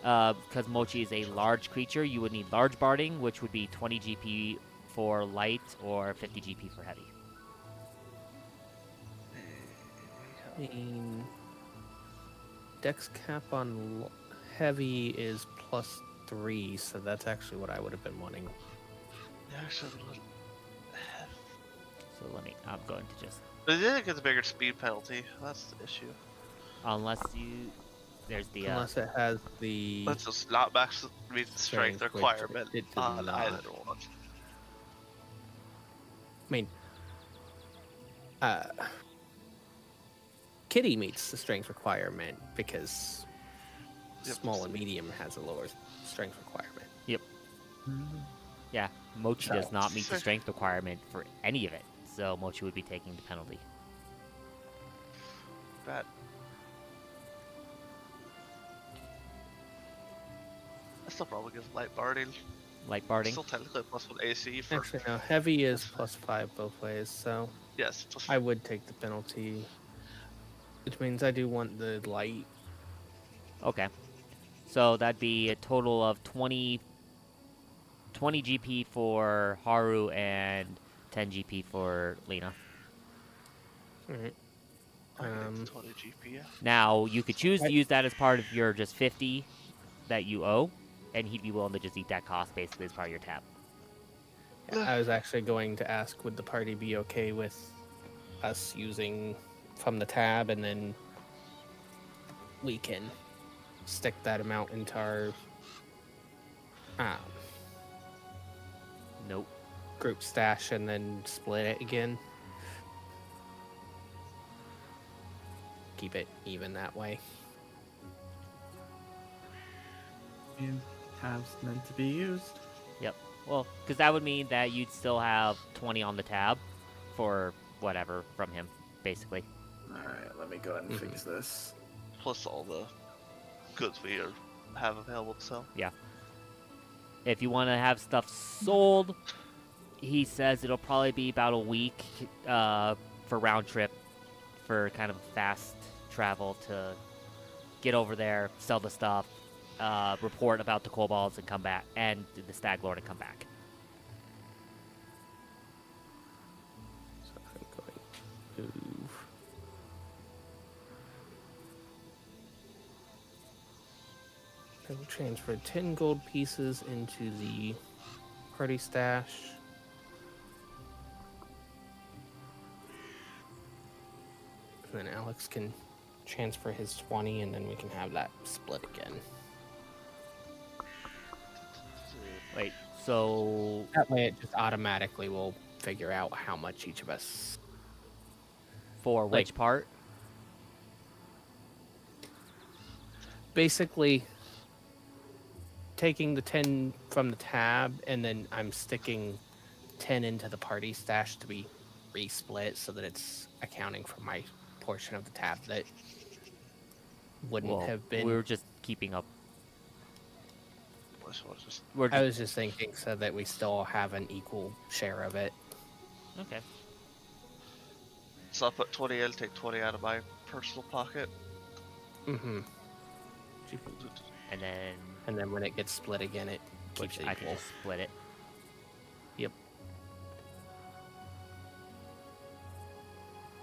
because Mochi is a large creature, you would need large barding, which would be 20 GP for light or 50 GP for heavy. I mean, dex cap on heavy is +3, so that's actually what I would have been wanting. Actually, So I'm going to just, but it didn't get the bigger speed penalty. That's the issue. unless there's the, Unless it has the... Let's just not max meet the strength Strength, which requirement it does on not. either one. I mean, Kitty meets the strength requirement because Yep. small and medium has a lower strength requirement. yeah, Mochi So- does not meet the strength requirement for any of it, so Mochi would be taking the penalty. Bad. I still probably give light barding. Light barding. Still technically +1 AC for Actually, no, heavy is +5 both ways, so yes. I would take the penalty, which means I do want the light. Okay. So that'd be a total of 20 GP for Haru and 10 GP for Lena. Alright. I can Um, make 20 GP. Yeah. Now, you could choose to use that as part of your just 50 that you owe, and he'd be willing to just eat that cost basically as part of your tab. I was actually going to ask, would the party be okay with us using from the tab, and then we can stick that amount into our Nope. group stash and then split it again. Keep it even that way. And tabs meant to be used. Yep. Well, because that would mean that you'd still have 20 on the tab for whatever from him, basically. Alright, let me go ahead and fix this. Plus all the goods we have available to sell. If you want to have stuff sold, he says it'll probably be about a week for round trip for kind of fast travel to get over there, sell the stuff, report about the kobolds and come back, and the stag lord and come back. So I'm going to move. I will transfer 10 gold pieces into the party stash. And then Alex can transfer his 20, and then we can have that split again. Wait, so That way it just automatically will figure out how much each of us. for which Like- part? Basically, taking the 10 from the tab, and then I'm sticking 10 into the party stash to be resplit so that it's accounting for my portion of the tab that wouldn't Well, have been. we're just keeping up. So it's just We're I just, was just thinking so that we still have an equal share of it. okay. so I'll put 20 in, take 20 out of my personal pocket. Mm-hmm. And then And then when it gets split again, it keeps which it I can equal. just split it. Yep.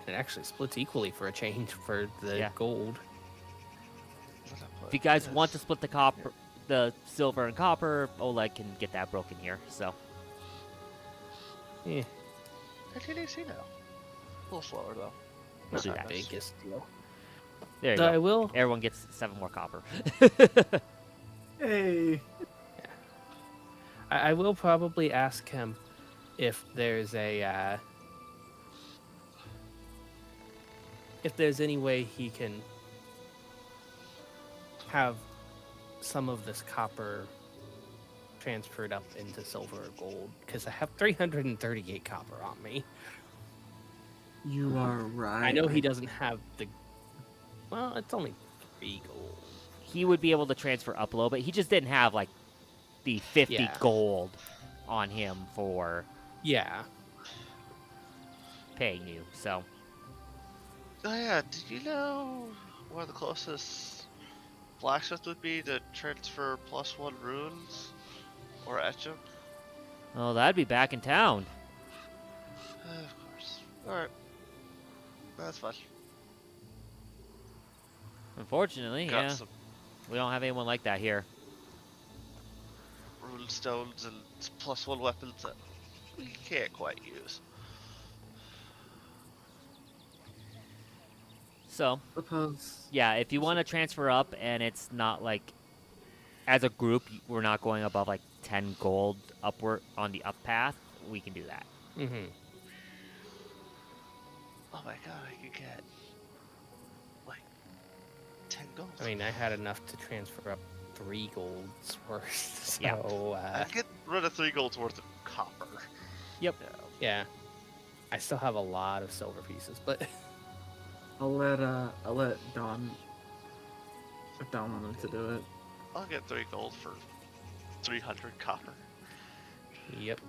It actually splits equally for a change for the Yeah. gold. What did I put? If you guys want to This. split the copper, the silver and copper, Oleg can get that broken here. So Yeah, At TDC now. A little slower though. we'll do not that. the biggest deal. There you Though I go. will. Everyone gets 7 more copper. Hey! I will probably ask him if there's a if there's any way he can have some of this copper transferred up into silver or gold, because I have 338 copper on me. You are right. I know he doesn't have the. Well, it's only 3 gold. He would be able to transfer up a little bit. He just didn't have like the 50 Yeah. gold on him for Yeah. paying you. So Oh yeah, did you know where the closest blacksmith would be to transfer +1 runes? Or etch them? oh, that'd be back in town. Of course. Alright. That's fine. Unfortunately, Got yeah, some we don't have anyone like that here. rune stones and +1 weapons that we can't quite use. So Suppose. yeah, if you want to transfer up and it's not like as a group we're not going above like 10 gold upward on the up path, we can do that. Mm-hmm. Oh my god, I could get like 10 gold. I mean, I had enough to transfer up 3 golds worth. Yeah. So, I could get rid of 3 golds worth of copper. Yep. yeah. I still have a lot of silver pieces, but I'll let Don. If Don wanted to do it. I'll get 3 gold for 300 copper. yep.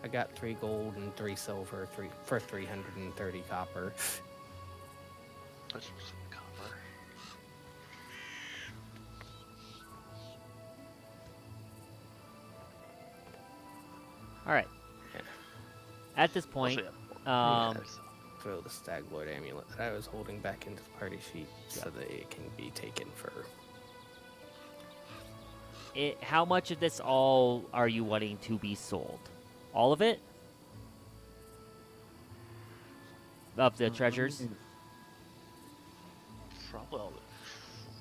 I got 3 gold and 3 silver, for 330 copper. Which was copper. All right. Yeah. At this point, Also, um, yeah, so- Throw the Stag Lord amulet that I was holding back into the party sheet so that it can be taken for. how much of this all are you wanting to be sold? All of it? of the treasures. Probably all the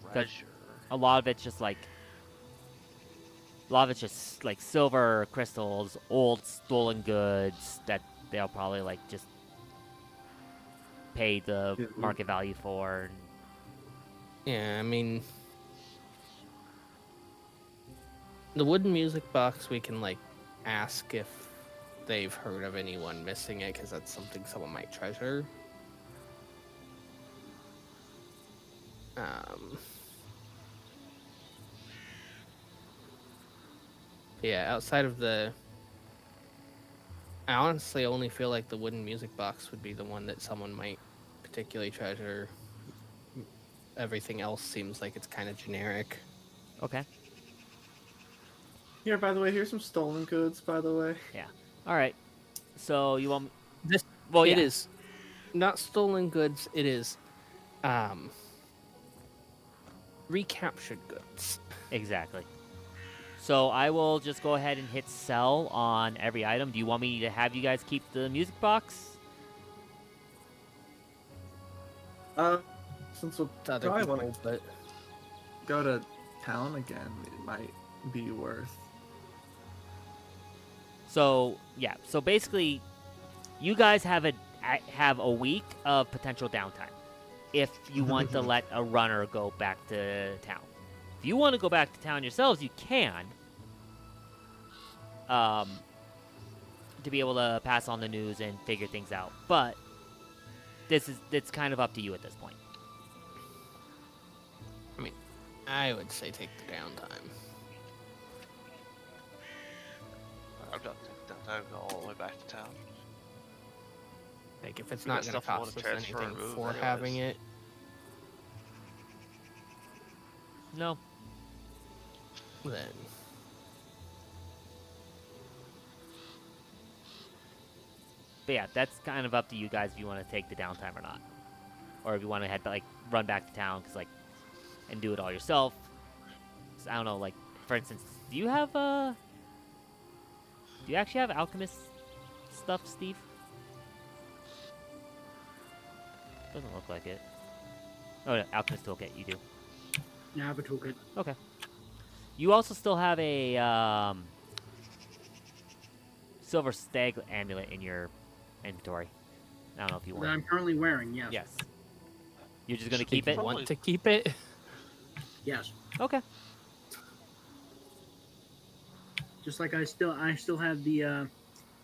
'Cause treasure. A lot of it's just like silver crystals, old stolen goods that they'll probably like just pay the Yeah. market value for. Yeah, I mean, the wooden music box, we can like ask if they've heard of anyone missing it, because that's something someone might treasure. Yeah, outside of the, I honestly only feel like the wooden music box would be the one that someone might particularly treasure. Everything else seems like it's kind of generic. Okay. Here, by the way, here's some stolen goods. By the way. All right. So you want? This Well, it yeah. is not stolen goods. It is recaptured goods. Exactly. So I will just go ahead and hit sell on every item. Do you want me to have you guys keep the music box? Since we'll To other probably people, want to but go to town again, it might be worth. So yeah. So basically, you guys have a week of potential downtime if you want to let a runner go back to town. If you want to go back to town yourselves, you can. To be able to pass on the news and figure things out, but it's kind of up to you at this point. I mean, I would say take the downtime. I've got to go all the way back to town. Like, if it's We not got going to stuff we wanna cost us transfer anything and move for anyways. having it, No. then But yeah, that's kind of up to you guys if you want to take the downtime or not, or if you want to head like run back to town and do it all yourself. 'Cause I don't know, like for instance, do you actually have alchemist stuff, Steve? Doesn't look like it. Oh, no, alchemist toolkit, you do. Now I have a toolkit. Okay. You also still have a silver stag amulet in your inventory. I don't know if you That want. I'm currently wearing. Yes. Yes. You're just gonna Should keep we it? probably- want to keep it. Yes. Okay. Just like I still have the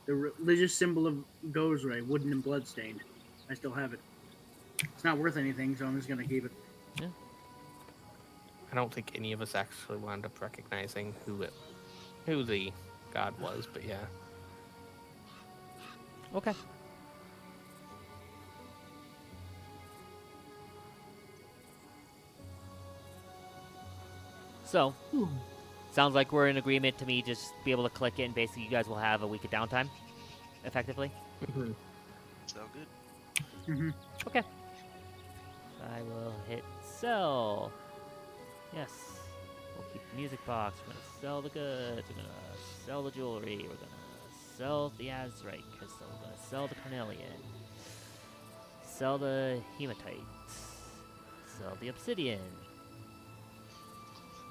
religious symbol of Gozray, wooden and bloodstained. I still have it. It's not worth anything, so I'm just gonna keep it. I don't think any of us actually wound up recognizing who the god was, but yeah. Okay. So, sounds like we're in agreement to me just be able to click it and basically you guys will have a week of downtime, effectively. So good. Mm-hmm. Okay. I will hit sell. Yes. We'll keep the music box. We're going to sell the goods. We're going to sell the jewelry. We're going to sell the azurite crystal. We're going to sell the carnelian. Sell the hematite. Sell the obsidian.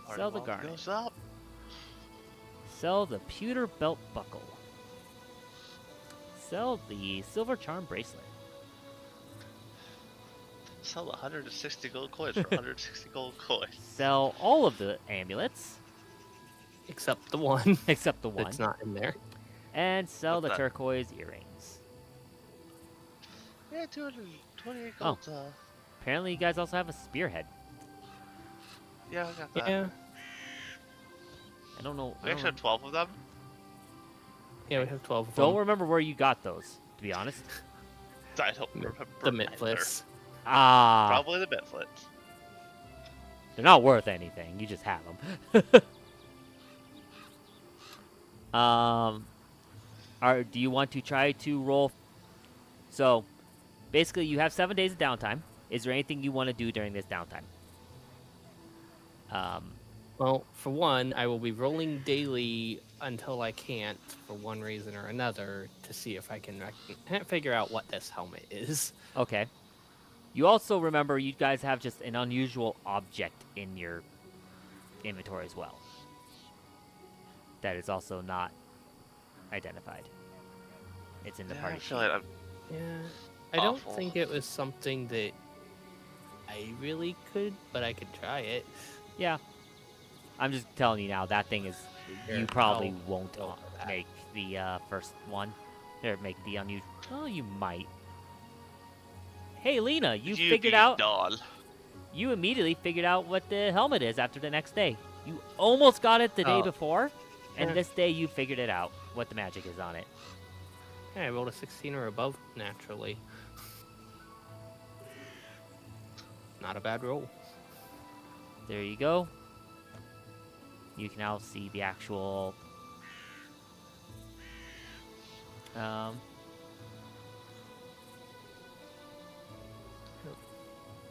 Party Sell the mall garnet. goes up. Sell the pewter belt buckle. Sell the silver charm bracelet. Sell 160 gold coins for 160 gold coins. Sell all of the amulets, Except the one except the one. that's not in there. And sell What's the that? turquoise earrings. Yeah, 228 Oh. gold. Apparently, you guys also have a spearhead. Yeah, I got that. Yeah. I don't know. We actually have 12 of them. Yeah, we have 12 of Don't them. remember where you got those, to be honest. I don't remember. The either. Mitless. Ah, Probably the Mitlets. they're not worth anything. You just have them. Do you want to try to roll? So, basically, you have 7 days of downtime. Is there anything you want to do during this downtime? Well, for one, I will be rolling daily until I can't, for one reason or another, to see if I can figure out what this helmet is. Okay. You also remember you guys have just an unusual object in your inventory as well. That is also not identified. It's in the Yeah, party I feel sheet. like I'm Yeah, I don't Awful. think it was something that I really could, but I could try it. Yeah. I'm just telling you now, that thing is. Here, You probably I'll won't roll for that. make the first one. Or make the unusual. Oh, you might. Hey, Lena, you figured be out. doll. You immediately figured out what the helmet is after the next day. You almost got it the day Oh. before, and Yeah. this day you figured it out, what the magic is on it. Yeah, I rolled a 16 or above naturally. Not a bad roll. There you go. You can now see the actual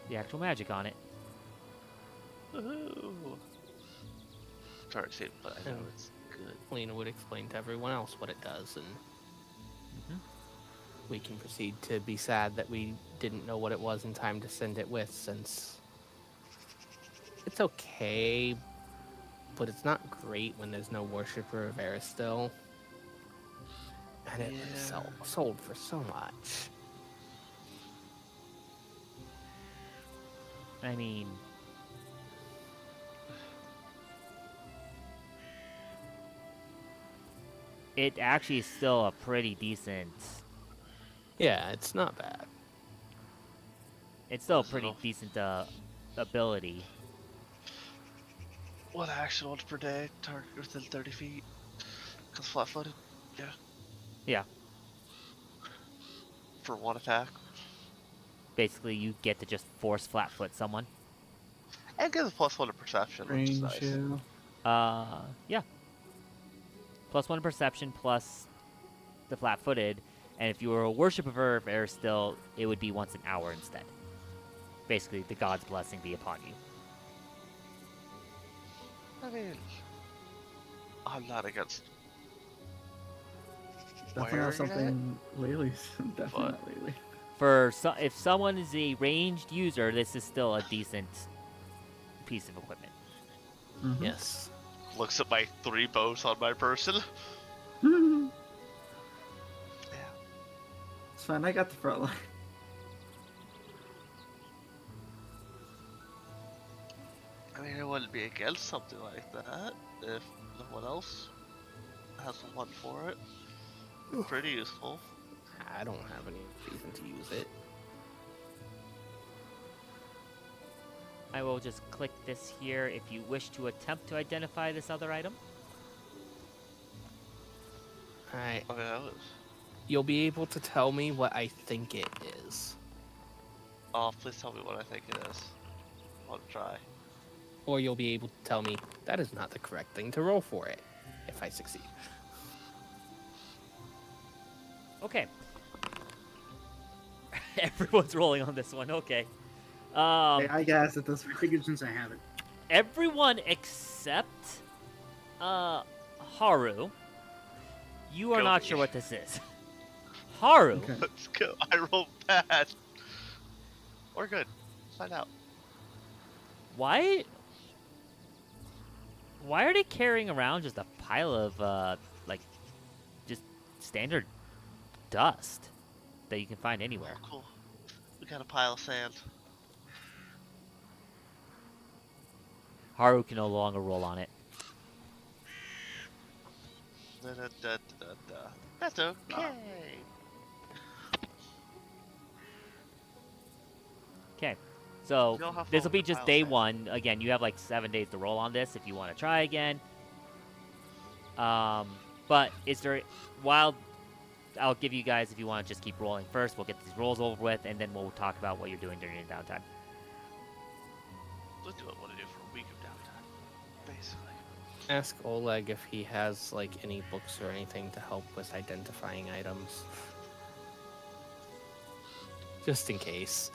the actual magic on it. Woohoo! Sorry to say, but I know Oh. it's good. Lena would explain to everyone else what it does, and we can proceed to be sad that we didn't know what it was in time to send it with, since it's okay, but it's not great when there's no worshiper of Aristil. And it was Yeah. sold for so much. I mean, it actually is still a pretty decent. Yeah, it's not bad. It's still a Close pretty enough. decent ability. One action once per day, target within 30 feet. Cause flat-footed. Yeah. Yeah. For one attack. Basically, you get to just force flatfoot someone. And get a +1 to perception, which is Range, nice. Yeah. +1 perception plus the flat-footed, and if you were a worshiper of Aristil, it would be once an hour instead. Basically, the god's blessing be upon you. I mean, I'm not against Definitely not wearing something Laylee's. Definitely What? not Laylee. If someone is a ranged user, this is still a decent piece of equipment. Mhm. Yes. it. Looks at my 3 bows on my person. Yeah. It's fine. I got the front line. I mean, I wouldn't be against something like that if no one else has one for it. Pretty useful. I don't have any reason to use it. I will just click this here if you wish to attempt to identify this other item. Alright, Okay, that was. you'll be able to tell me what I think it is. Oh, please tell me what I think it is. I'll try. Or you'll be able to tell me that is not the correct thing to roll for it, if I succeed. Okay. Everyone's rolling on this one. Okay. Hey, I guess at this I point. figured since I have it. Everyone except Haru. You are Go not me. sure what this is. Haru. Okay. Let's go. I rolled bad. Or good. Find out. Why are they carrying around just a pile of like just standard dust that you can find anywhere? Oh, cool. We got a pile of sand. Haru can no longer roll on it. Da. That's okay. Okay. So You all have this will fun be with just pile day sand. one. Again, you have like 7 days to roll on this if you want to try again. But is there while I'll give you guys if you want to just keep rolling first. We'll get these rolls over with, and then we'll talk about what you're doing during your downtime. Let's do what I want to do for a week of downtime. Basically. Ask Oleg if he has like any books or anything to help with identifying items. Just in case.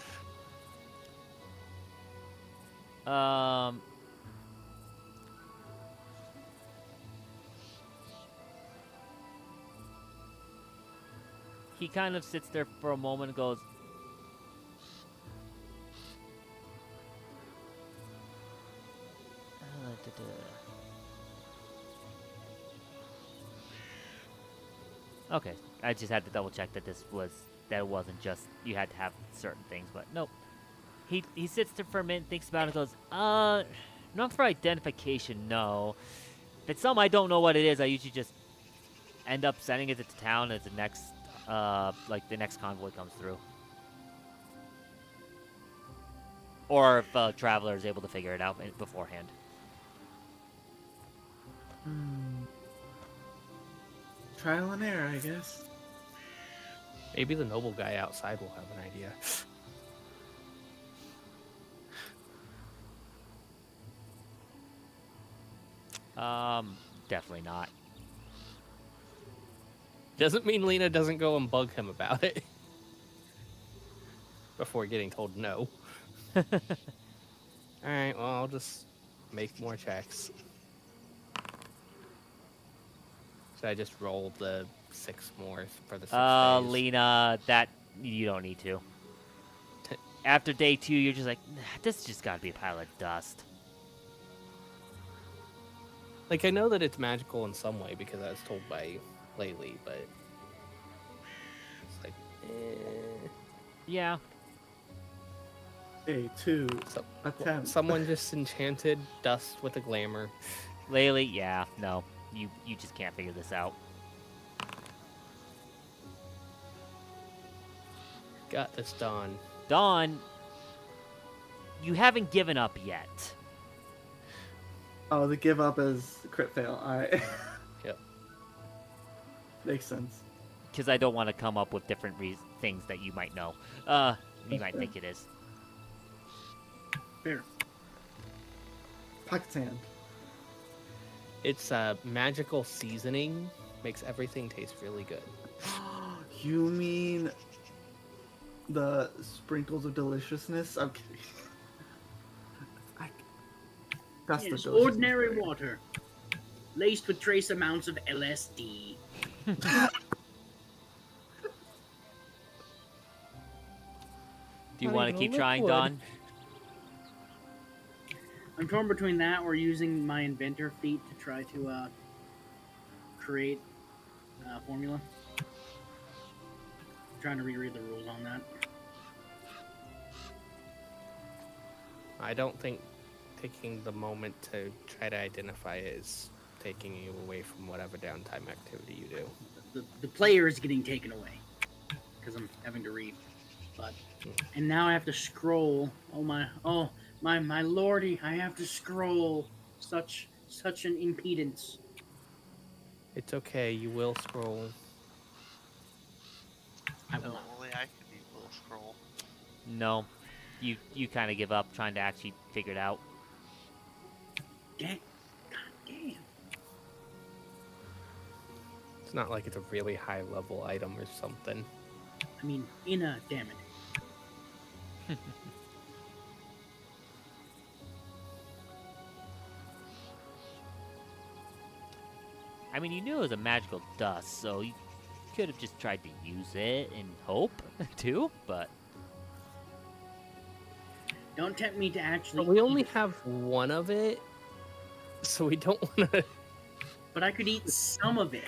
he kind of sits there for a moment and goes, okay, I just had to double check that it wasn't just you had to have certain things, but nope. He sits there for a minute, thinks about it, and goes, not for identification, no. If it's something I don't know what it is, I usually just end up sending it to town as the next, the next convoy comes through. Or if a traveler is able to figure it out beforehand. Trial and error, I guess. Maybe the noble guy outside will have an idea. Definitely not. Doesn't mean Lena doesn't go and bug him about it before getting told no. Alright, well, I'll just make more checks. Should I just roll the 6 more for the 6 days? Lena, that you don't need to. After day 2, you're just like, nah, this just gotta be a pile of dust. Like, I know that it's magical in some way because I was told by Laylee, but it's like, Yeah. Day 2. So, Attempt. someone just enchanted dust with a glamour. Laylee, yeah, no. You just can't figure this out. Got this done. Dawn, you haven't given up yet. Oh, the give up is crit fail. Alright. Yep. Makes sense. Because I don't want to come up with different things that you might know. You might think it is. Fair. Pocket sand. It's magical seasoning. Makes everything taste really good. You mean the sprinkles of deliciousness? I'm kidding. That's the It's delicious ordinary part. water, laced with trace amounts of LSD. Do you Not want to even keep a trying, liquid. Dawn? I'm torn between that or using my inventor feat to try to create a formula. I'm trying to reread the rules on that. I don't think taking the moment to try to identify it is taking you away from whatever downtime activity you do. The player is getting taken away because I'm having to read. But and now I have to scroll. Oh my lordy! I have to scroll. Such an impedance. It's okay, you will scroll. I will No, not. only I can be little scroll. No. You kind of give up trying to actually figure it out. God damn. It's not like it's a really high level item or something. I mean, damn it. I mean, you knew it was a magical dust, so you could have just tried to use it and hope, too, but... Don't tempt me to actually. But we eat only it. have one of it, so we don't want to. But I could eat some of it.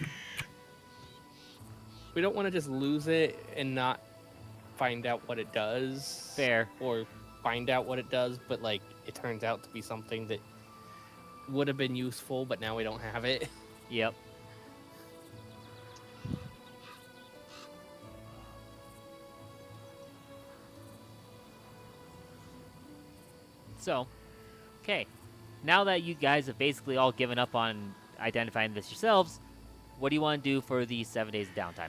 We don't want to just lose it and not find out what it does. Fair. Or find out what it does, but like it turns out to be something that would have been useful, but now we don't have it. Yep. So, okay. Now that you guys have basically all given up on identifying this yourselves, what do you want to do for the 7 days of downtime?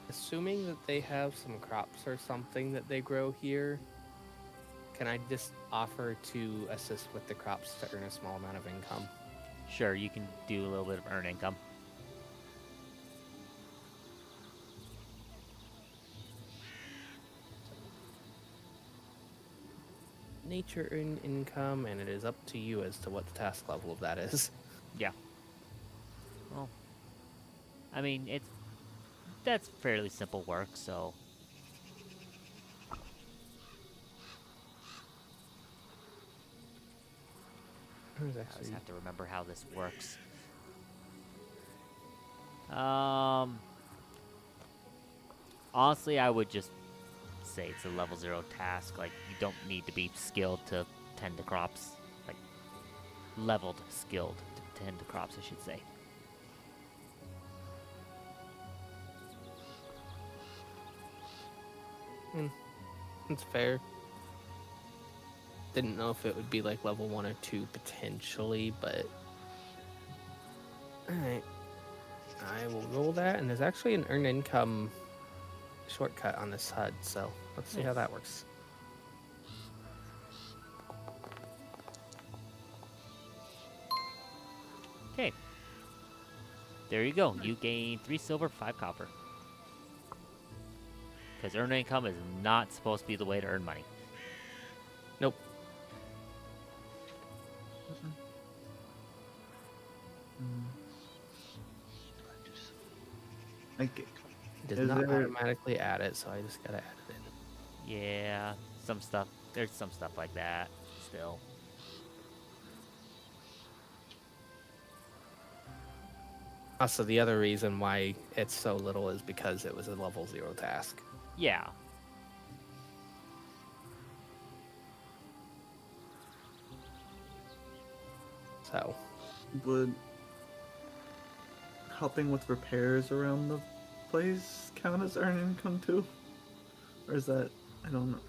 Assuming that they have some crops or something that they grow here, can I just offer to assist with the crops to earn a small amount of income? Sure, you can do a little bit of earned income. nature earned income, and it is up to you as to what the task level of that is. Yeah. Well, I mean, that's fairly simple work, so There's I just actually have to remember how this works. Um, honestly, I would just say it's a level 0 task. Like, you don't need to be skilled to tend to crops. Like, leveled skilled to tend to crops, I should say. it's fair. Didn't know if it would be like level 1 or 2 potentially, but alright. I will roll that, and there's actually an earned income shortcut on this HUD, so let's see how Nice. that works. Okay. There you go. You gain 3 silver, 5 copper. Because earned income is not supposed to be the way to earn money. Nope. Like, It does Is not there- automatically add it, so I just gotta add it in. Yeah, some stuff. There's some stuff like that still. Also, the other reason why it's so little is because it was a level 0 task. Yeah. So, would helping with repairs around the place count as earned income too? Or is that, I don't know.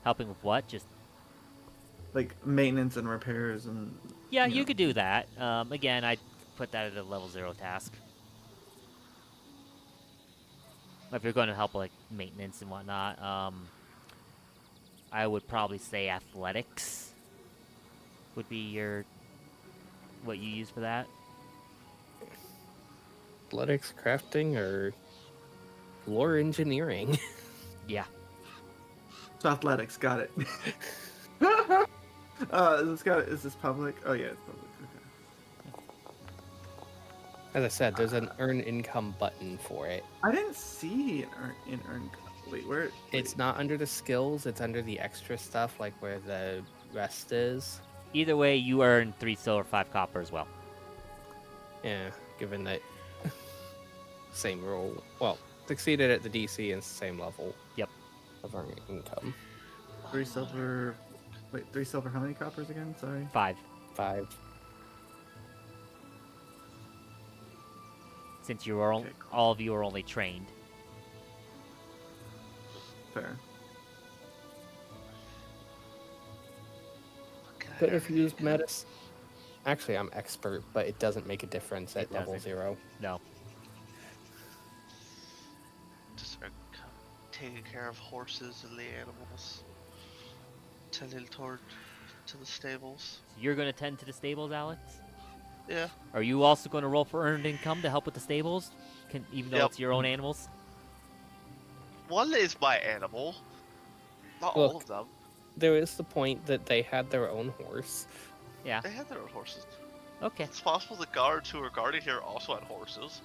Helping with what? Just Like maintenance and repairs and. yeah, you you know. could do that. Again, I'd put that at a level 0 task. If you're going to help like maintenance and whatnot, I would probably say athletics would be your what you use for that. athletics, crafting, or lore engineering. Yeah. So athletics, got it. Is this public? Oh yeah, it's public. Okay. As I said, there's an earn income button for it. I didn't see an earn. Wait, where? It's not under the skills, it's under the extra stuff, like where the rest is. Either way, you earn 3 silver, 5 copper as well. Yeah, given that same rule. Well, succeeded at the DC and same level. Yep. Of earning income. 3 silver. Wait, 3 silver. How many coppers again? Sorry. 5. 5. Since you are Okay, cool. all of you are only trained. Fair. But if you use medicine, actually, I'm expert, but it doesn't make a difference at It level doesn't. 0. No. Just start taking care of horses and the animals. Tending toward to the stables. So you're going to tend to the stables, Alex? Yeah. Are you also going to roll for earned income to help with the stables? Even though Yep. it's your own animals? One is my animal. Not all Look. of them. There is the point that they had their own horse. Yeah. They had their own horses. Okay. It's possible the guards who are guarding here also had horses.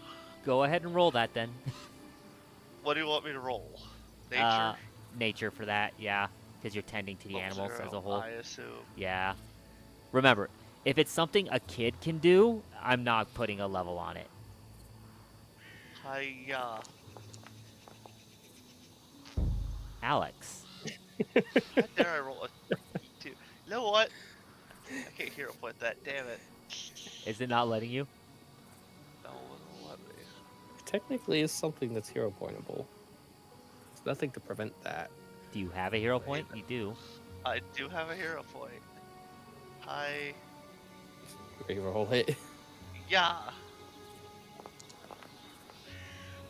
Go ahead and roll that then. What do you want me to roll? Nature? Nature for that, yeah. Because you're tending to the Level animals 0, as a whole. I assume. Yeah. Remember, if it's something a kid can do, I'm not putting a level on it. Hiya. Alex. How dare I roll a 2? You know what? I can't hero point that, damn it. Is it not letting you? No, it won't let me. Technically, is something that's hero pointable. There's nothing to prevent that. Do you have a hero point? You do. I do have a hero point. Hi. Reroll it. Yeah.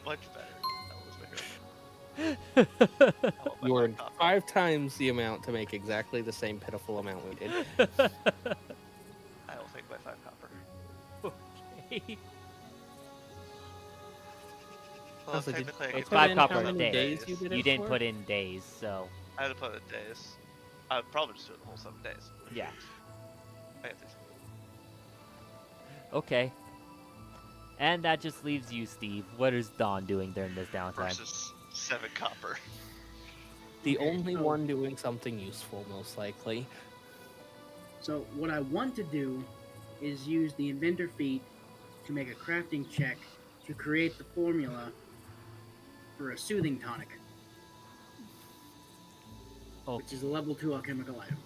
Much better. That was my hero point. I want my You earned copper. 5 times the amount to make exactly the same pitiful amount we did. I will take my 5 copper. Okay. Well, So did technically, I you could It's put do 5 in it how copper a many day. days you did You it didn't for? put in days, so I had to put it days. I'd probably just do it the whole 7 days. yeah. I got these. Okay. And that just leaves you, Steve. What is Dawn doing during this downtime? Versus 7 copper. The Okay, only so- one doing something useful, most likely. So what I want to do is use the inventor feat to make a crafting check to create the formula for a soothing tonic, Oh, which is a level 2 alchemical item.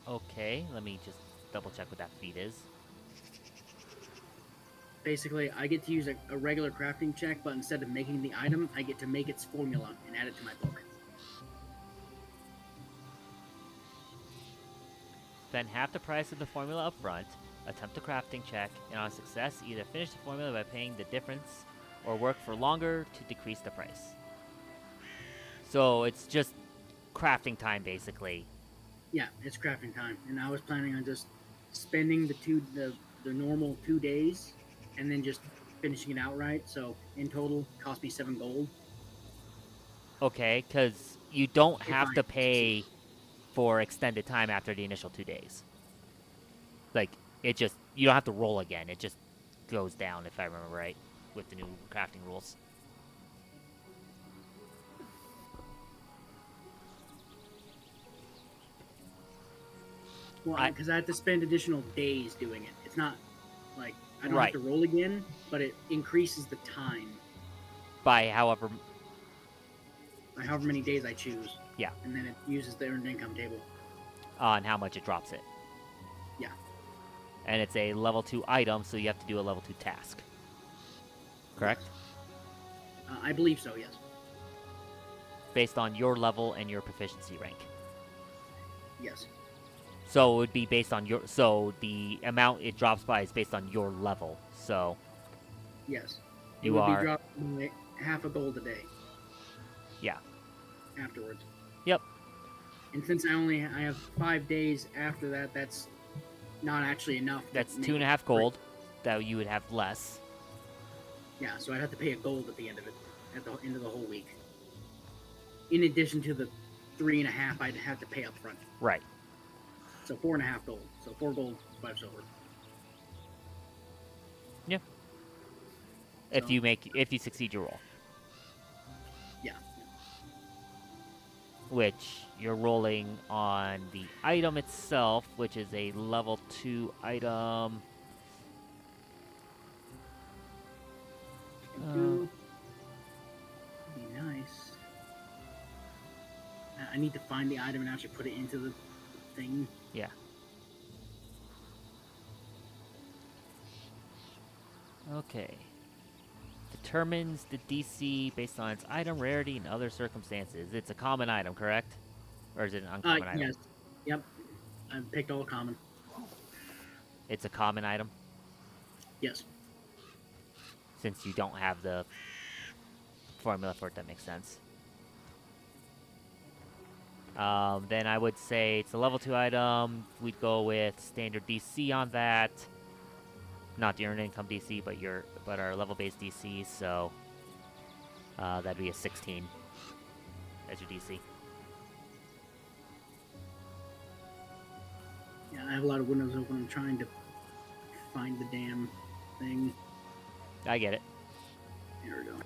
okay. Let me just double check what that feat is. Basically, I get to use a regular crafting check, but instead of making the item, I get to make its formula and add it to my book. Spend half the price of the formula up front, attempt a crafting check, and on success, either finish the formula by paying the difference or work for longer to decrease the price. So it's just crafting time, basically. Yeah, it's crafting time, and I was planning on just spending the normal 2 days, and then just finishing it outright. So in total, cost me 7 gold. Okay, because you don't If have I to pay for extended time after the initial 2 days. Like, it just, you don't have to roll again. It just goes down, if I remember right, with the new crafting rules. Well, I- because I have to spend additional days doing it. It's not like I don't Right. have to roll again, but it increases the time By however, by however many days I choose. Yeah. And then it uses the earned income table. on how much it drops it. Yeah. And it's a level 2 item, so you have to do a level 2 task. Correct? I believe so, yes. Based on your level and your proficiency rank. Yes. So it would be based on your, so the amount it drops by is based on your level. So Yes. It You would are- be dropping by half a gold a day. Yeah. Afterwards. Yep. And since I have 5 days after that, that's not actually enough. to that's make 2.5 it free. gold that you would have less. Yeah, so I'd have to pay a gold at the end of it, at the end of the whole week. In addition to the 3.5 I'd have to pay up front. Right. So 4.5 gold. So 4 gold, 5 silver. If So- you succeed your roll. Yeah. Which you're rolling on the item itself, which is a level 2 item. Be nice. I need to find the item and actually put it into the thing. Yeah. Okay. Determines the DC based on its item rarity and other circumstances. It's a common item, correct? Or is it an uncommon item? Yes. Yep. I picked all common. It's a common item Yes. since you don't have the formula for it. That makes sense. Then I would say it's a level 2 item. We'd go with standard DC on that. Not the earned income DC, but our level-based DC. So that'd be a 16 as your DC. Yeah, I have a lot of windows open. I'm trying to find the damn thing. I get it. Here we go.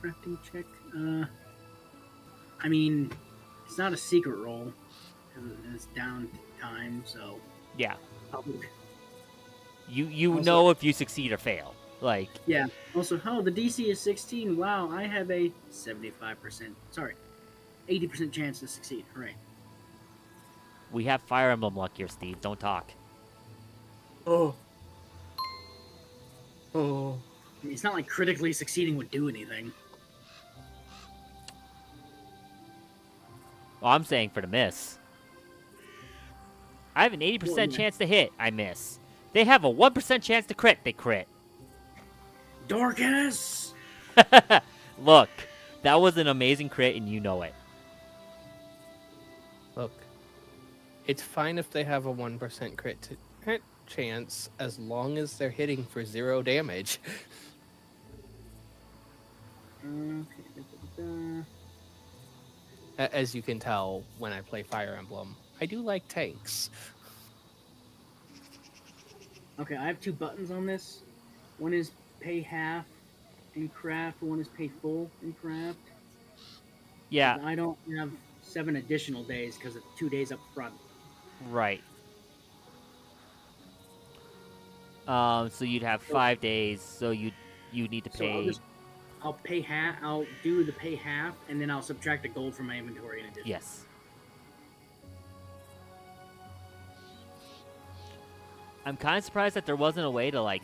Crafting check. I mean, it's not a secret roll because it's down time, so Yeah. probably. You Also- know if you succeed or fail. Like, Yeah. Also, oh, the DC is 16. Wow, I have a 80% chance to succeed. Hooray! we have Fire Emblem luck here, Steve. Don't talk. Oh. I mean, it's not like critically succeeding would do anything. Well, I'm saying for the miss. I have an 80% Well, yeah. chance to hit. I miss. They have a 1% chance to crit. They crit. Dorcas! Look, that was an amazing crit, and you know it. Look, it's fine if they have a 1% crit chance as long as they're hitting for 0 damage. Okay. As you can tell when I play Fire Emblem, I do like tanks. Okay, I have 2 buttons on this. One is pay half in craft, one is pay full in craft. Yeah, I don't have 7 additional days because it's 2 days up front. right. So you'd have 5 days, so you need to So pay. I'll pay half. I'll do the pay half, and then I'll subtract the gold from my inventory in addition. Yes. I'm kind of surprised that there wasn't a way to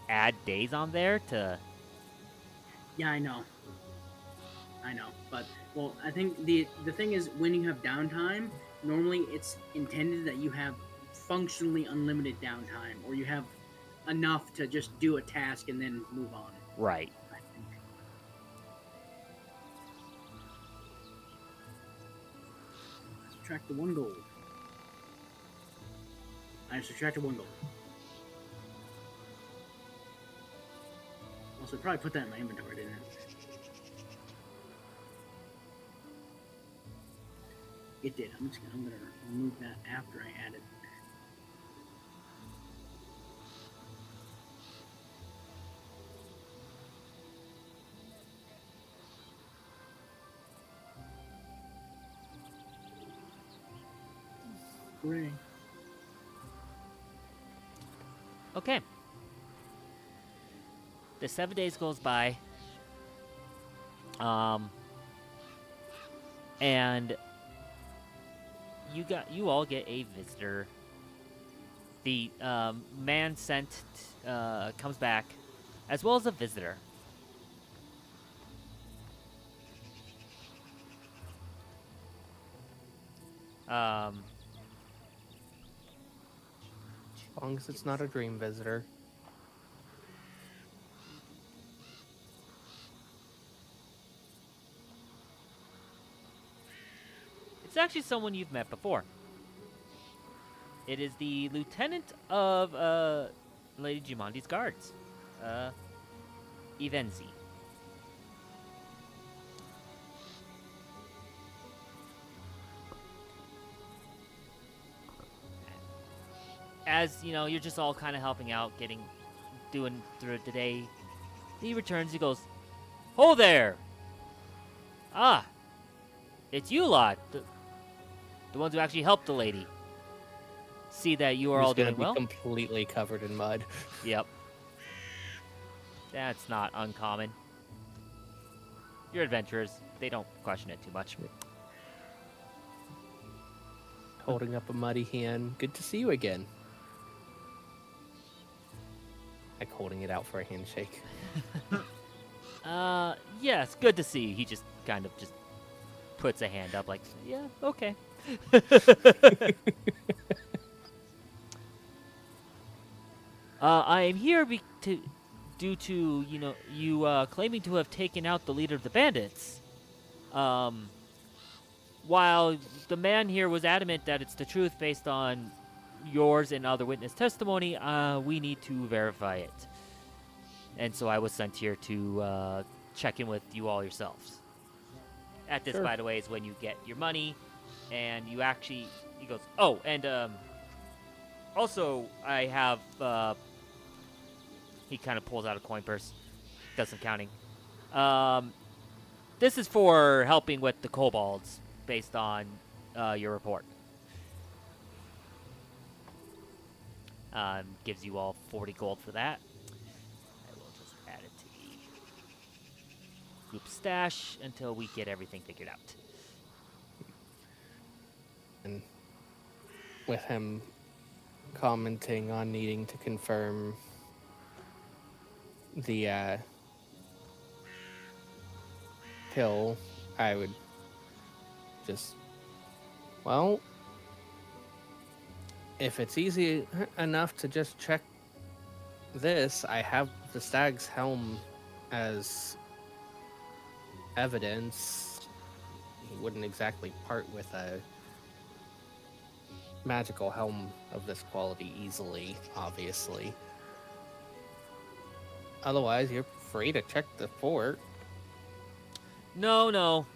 add days on there to. Yeah, I know. But well, I think the thing is when you have downtime, normally it's intended that you have functionally unlimited downtime, or you have enough to just do a task and then move on. Right. I think. Subtract the 1 gold. I subtracted 1 gold. Also, probably put that in my inventory, didn't it? It did. I'm gonna remove that after I add it. Hooray. Okay. The 7 days goes by. And you all get a visitor. The man sent comes back, as well as a visitor. As long as it's not a dream visitor. It's actually someone you've met before. It is the lieutenant of Lady Jumandi's guards, Evenzi. As you know, you're just all kind of helping out, doing through the day. He returns. He goes, "Ho there! Ah, it's you lot, the ones who actually helped the lady. See that you are all doing well." Completely covered in mud. Yep. That's not uncommon. You're adventurers. They don't question it too much. Holding up a muddy hand. Good to see you again. Like holding it out for a handshake. Yes, good to see you. He just kind of just puts a hand up like, yeah, okay. I am here due to, you claiming to have taken out the leader of the bandits. While the man here was adamant that it's the truth based on yours and other witness testimony, we need to verify it. And so I was sent here to check in with you all yourselves. At this, Sure. by the way, is when you get your money, and you actually, he goes, oh, and also I have, he kind of pulls out a coin purse, does some counting. This is for helping with the kobolds, based on your report. Gives you all 40 gold for that. I will just add it to the group stash until we get everything figured out. And with him commenting on needing to confirm the hill, I would just, well, if it's easy enough to just check this, I have the stag's helm as evidence. He wouldn't exactly part with a magical helm of this quality easily, obviously. Otherwise, you're free to check the fort. No.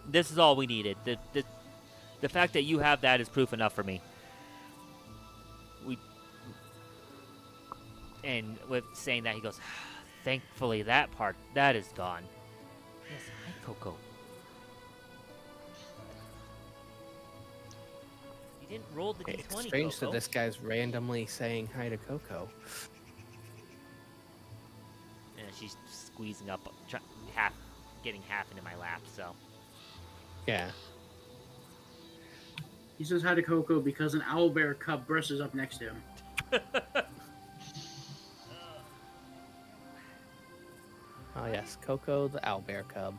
This is all we needed. The fact that you have that is proof enough for me. And with saying that, he goes, thankfully that is gone. Yes, hi, Coco. You didn't roll the It's d20, strange Coco. that this guy's randomly saying hi to Coco. And she's squeezing up, getting half into my lap, so. Yeah. He says hi to Coco because an owlbear cub brushes up next to him. Oh yes, Coco the owlbear cub.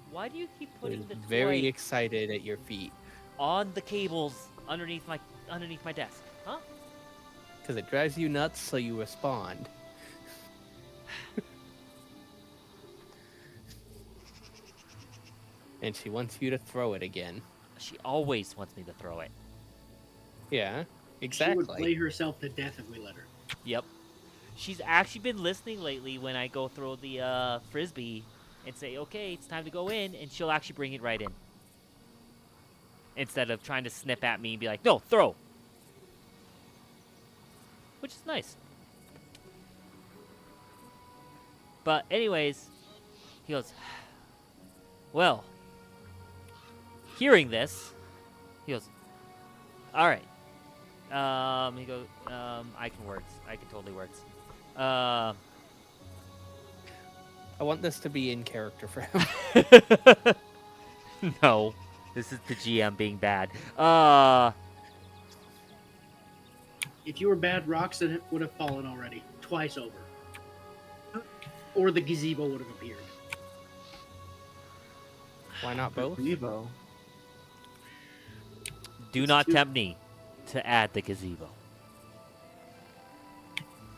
Why do you keep Who is putting the very toy excited at your feet on the cables underneath my desk? Huh? because it drives you nuts, so you respond. And she wants you to throw it again. She always wants me to throw it. Yeah, She would exactly. play herself to death if we let her. Yep. She's actually been listening lately when I go throw the frisbee and say, okay, it's time to go in, and she'll actually bring it right in. Instead of trying to snip at me and be like, no, throw. Which is nice. But anyways, he goes, well, hearing this, he goes, all right. He goes, I can totally words. I want this to be in character for him. No, this is the GM being bad. If you were bad, rocks would have fallen already, twice over. Or the gazebo would have appeared. Why not both? Gazebo. Do not tempt me to add the gazebo.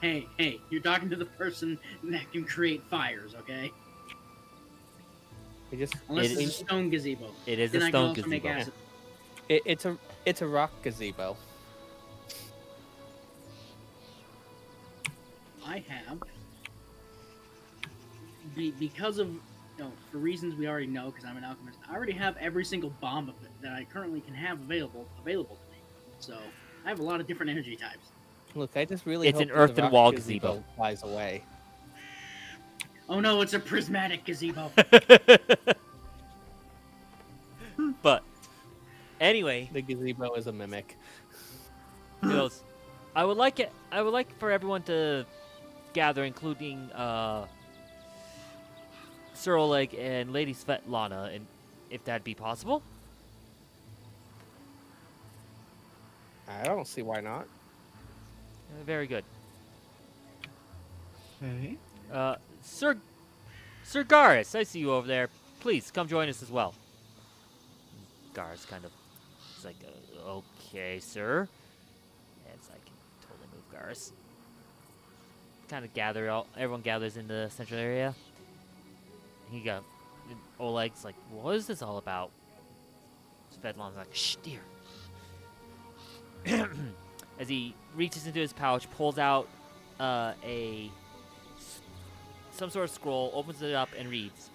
Hey, you're talking to the person that can create fires, okay? We just Unless It it's is- a stone gazebo. It is Then a I can stone also make gazebo. acid. it's a rock gazebo. I have, because of, for reasons we already know, because I'm an alchemist, I already have every single bomb of it that I currently can have available to me. So I have a lot of different energy types. Look, I just really It's hope an that the earthen rock wall gazebo. flies away. Oh no, it's a prismatic gazebo. But anyway, The gazebo is a mimic. he goes, I would like for everyone to gather, including Sir Oleg and Lady Svetlana, and if that'd be possible. I don't see why not. Very good. Okay. Sir Garis, I see you over there. Please come join us as well. Garis kind of is like, okay, sir. And I can totally move Garis. Kind of everyone gathers in the central area. Oleg's like, what is this all about? Svetlana's like, shh, dear. As he reaches into his pouch, pulls out some sort of scroll, opens it up, and reads,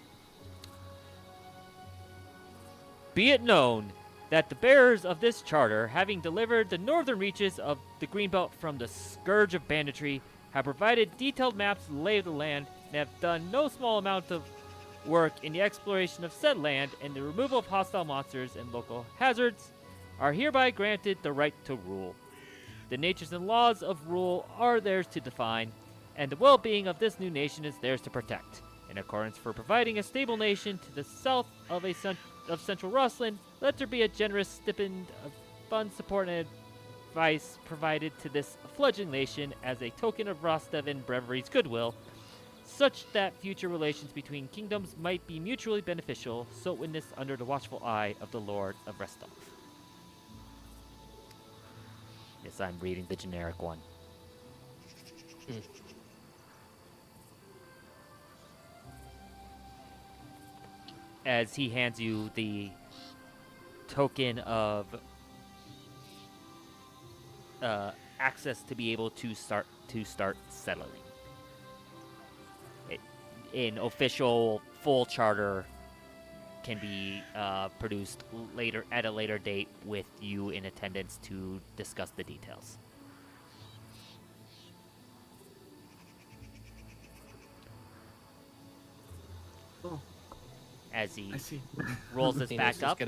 be it known that the bearers of this charter, having delivered the northern reaches of the Greenbelt from the scourge of banditry, have provided detailed maps of the lay of the land and have done no small amount of work in the exploration of said land and the removal of hostile monsters and local hazards, are hereby granted the right to rule. The natures and laws of rule are theirs to define, and the well-being of this new nation is theirs to protect. In accordance for providing a stable nation to the south of central Rosslyn, let there be a generous stipend of fund, support, and advice provided to this fledgling nation as a token of Rostevan Brewery's goodwill, such that future relations between kingdoms might be mutually beneficial, so witnessed under the watchful eye of the Lord of Restov. Yes, I'm reading the generic one. Mm. As he hands you the token of access to be able to start settling. An official full charter can be produced later at a later date with you in attendance to discuss the details. Oh, As he I see. rolls this back up,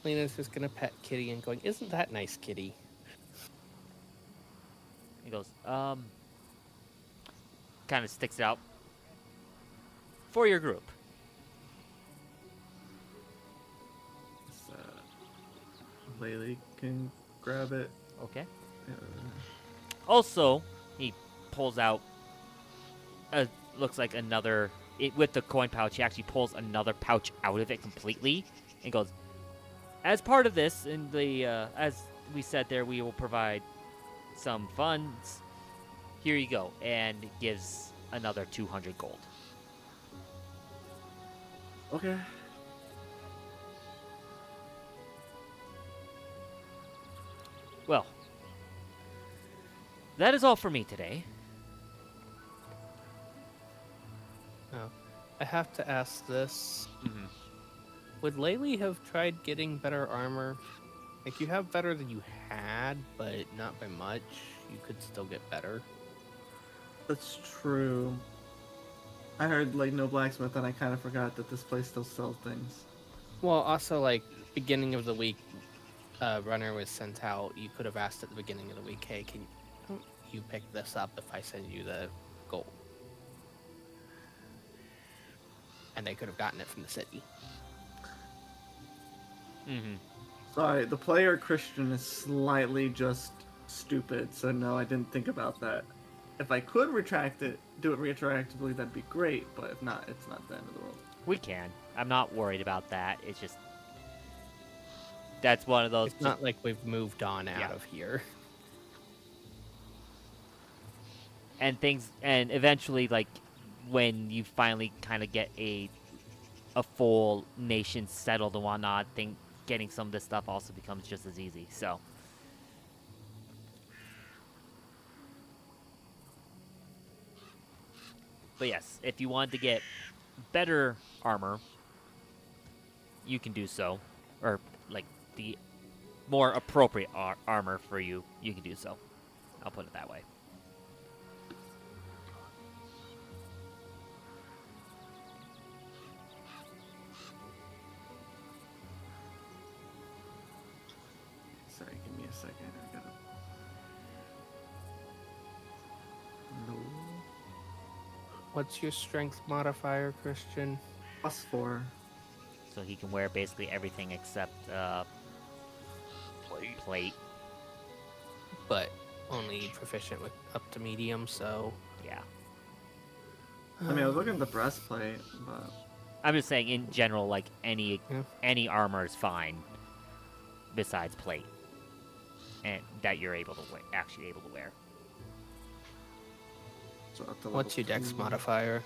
Lena's just gonna pet Kitty and going, "Isn't that nice, Kitty?" he goes, kind of sticks it out for your group. Laylee can grab it. Okay. Uh, Also, he pulls out, looks like another, with the coin pouch, he actually pulls another pouch out of it completely and goes, as part of this, in the, as we said there, we will provide some funds. Here you go. And gives another 200 gold. Okay. Well, that is all for me today. Oh, I have to ask this. Mm-hmm. Would Laylee have tried getting better armor? Like, you have better than you had, but not by much. You could still get better. That's true. I heard like no blacksmith, and I kind of forgot that this place still sells things. Well, also, like, beginning of the week, Runner was sent out. You could have asked at the beginning of the week, hey, can you pick this up if I send you the gold? And they could have gotten it from the city. Mm-hmm. Sorry, the player Christian is slightly just stupid, so no, I didn't think about that. If I could retract it, do it retroactively, that'd be great, but if not, it's not the end of the world. We can. I'm not worried about that. It's just, that's one of those. It's not like we've moved on out Yeah. of here. And things, and eventually, like, when you finally kind of get a full nation settled and whatnot, getting some of this stuff also becomes just as easy. So, but yes, if you want to get better armor, you can do so, or like the more appropriate armor for you, you can do so. I'll put it that way. Sorry, give me a second. I gotta. No. What's your strength modifier, Christian? +4. So he can wear basically everything except plate. But only proficient with up to medium, so... Yeah. I mean, I was looking at the breastplate, but I'm just saying in general, like any Yeah. armor is fine, besides plate, and that you're able to actually able to wear. so up to What's your level dex 2. modifier?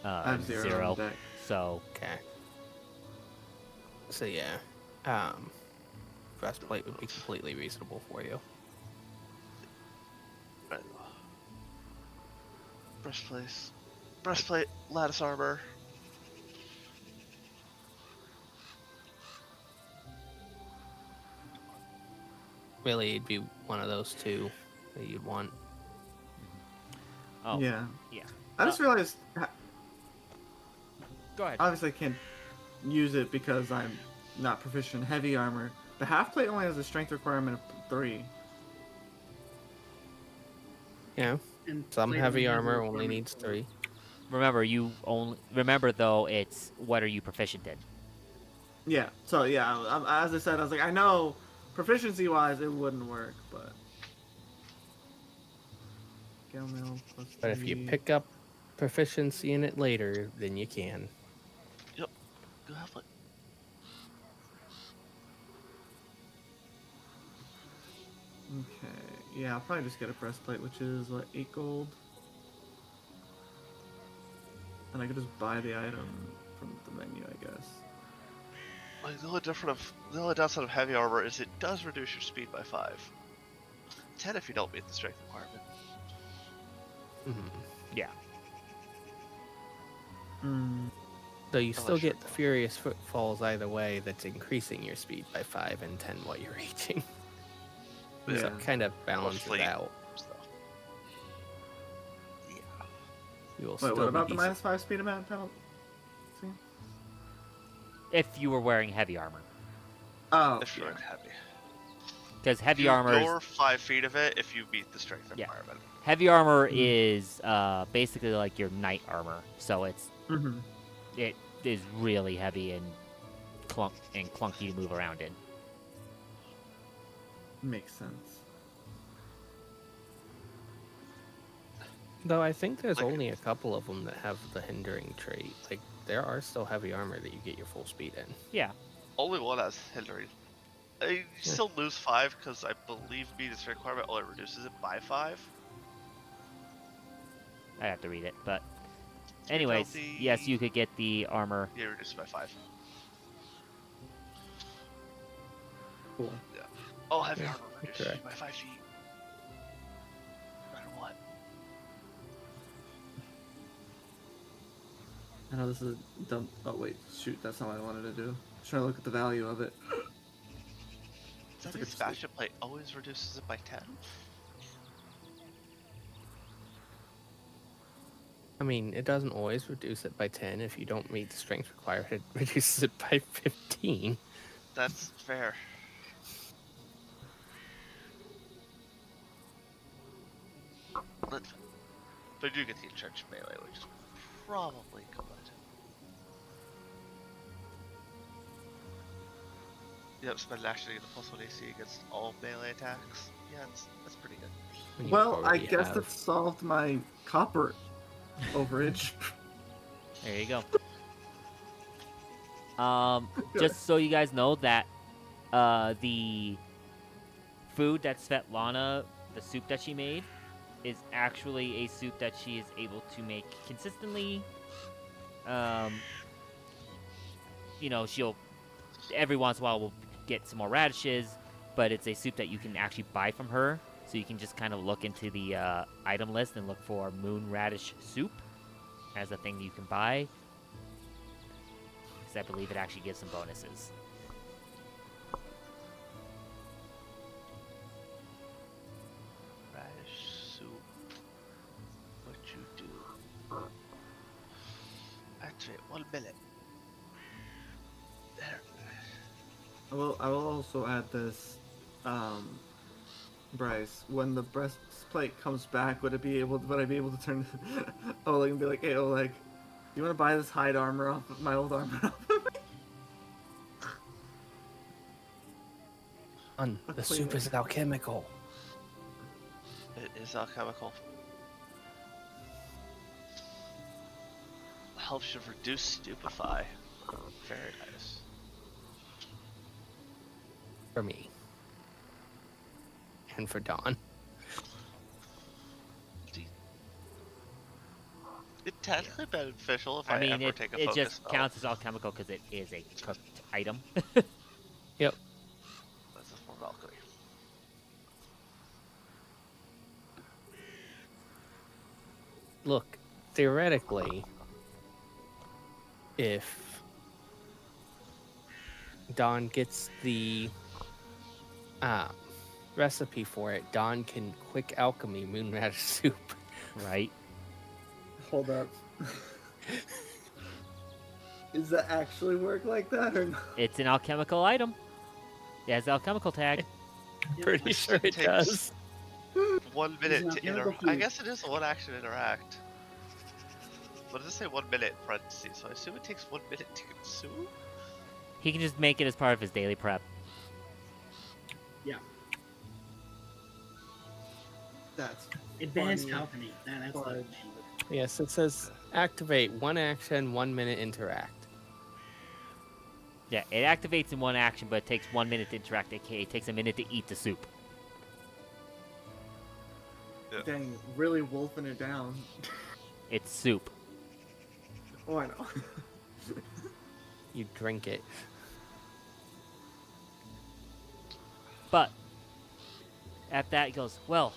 I have 0 on deck. So Okay. So yeah, breastplate would be completely reasonable for you. Right. Breastplate, lattice armor. Really, it'd be one of those two that you'd want. oh Yeah. yeah. I just realized, Go ahead. obviously I can't use it because I'm not proficient in heavy armor. The half plate only has a strength requirement of 3. Yeah, And some plate heavy only has a armor only requirement needs for- 3. Remember though, it's what are you proficient in? Yeah. So yeah, as I said, I was like, I know proficiency-wise it wouldn't work, but. Scale mail plus But if you 3. pick up proficiency in it later, then you can. Yep. Go have it. Okay. Yeah, I'll probably just get a breastplate, which is what, 8 gold. And I could just buy the item from the menu, I guess. Like, the only downside of heavy armor is it does reduce your speed by 5. 10 if you don't meet the strength requirement. Yeah. Hmm. So you Oh, still sure. get the Furious Footfalls either way, that's increasing your speed by 5 and 10 while you're reaching. So Yeah. it kind of balances fleet. out. So. Yeah. You will Wait, still what about be the decent. -5 speed amount penalty? If you were wearing heavy armor. Oh, If you're yeah. in heavy. Because heavy You armor is, ignore 5 feet of it if you beat the strength Yeah. requirement. heavy armor is basically like your knight armor. So it is really heavy and clunky to move around in. Makes sense. Though I think there's Like- only a couple of them that have the hindering trait. Like, there are still heavy armor that you get your full speed in. Yeah. Only one has hindering. You still lose 5 because I believe beating the strength requirement only reduces it by 5. I have to read it, but anyways, penalty. yes, you could get the armor. Yeah, reduces by 5. Cool. Oh, heavy Yeah, armor reduces correct. by 5 feet. No matter what. I know this is dumb. Oh wait, shoot, that's not what I wanted to do. Trying to look at the value of it. Does that a mean good Bastion Plate always reduces it by 10? I mean, it doesn't always reduce it by 10. If you don't meet the strength required, it reduces it by 15. That's fair. But you do get the entrenched melee, which is probably good. Yep, spend action to get a +1 AC against all melee attacks. Yeah, that's pretty good. when you Well, I already guess have- that solved my copper overage. There you go. Just so you guys know that the food that Svetlana, the soup that she made, is actually a soup that she is able to make consistently. She'll every once in a while will get some more radishes, but it's a soup that you can actually buy from her. So you can just kind of look into the item list and look for moon radish soup as a thing you can buy. Because I believe it actually gives some bonuses. Radish soup. What you do? Activate 1 minute. There. I will also add this, Bryce. When the breastplate comes back, would I be able to turn Oleg and be like, "Hey, Oleg, you want to buy this hide armor off of my old armor off of me?" The soup is alchemical. It is alchemical. Helps you reduce stupefy. Very nice. For me. And for Dawn. It's technically beneficial if I I, mean, ever it take a focus just spell. counts as alchemical because it is a cooked item. Yep. That's a form of alchemy. Look, theoretically, if Dawn gets the recipe for it, Dawn can quick alchemy moonradish soup. Right? Hold up. Does that actually work like that or not? It's an alchemical item. It has the alchemical tag. Pretty This sure it takes- does. 1 It's minute an to alchemical interact. I food. guess it is a 1 action interact. What does it say? 1 minute in parentheses. So I assume it takes 1 minute to consume? He can just make it as part of his daily prep. Yeah. That's Advanced Funny. alchemy. That's the Fudge. name of it. Yes, it says activate 1 action, 1 minute interact. Yeah, it activates in 1 action, but it takes 1 minute to interact, aka it takes a minute to eat the soup. Dang, really wolfing it down. It's soup. Oh, I know. You drink it. But at that, he goes, well,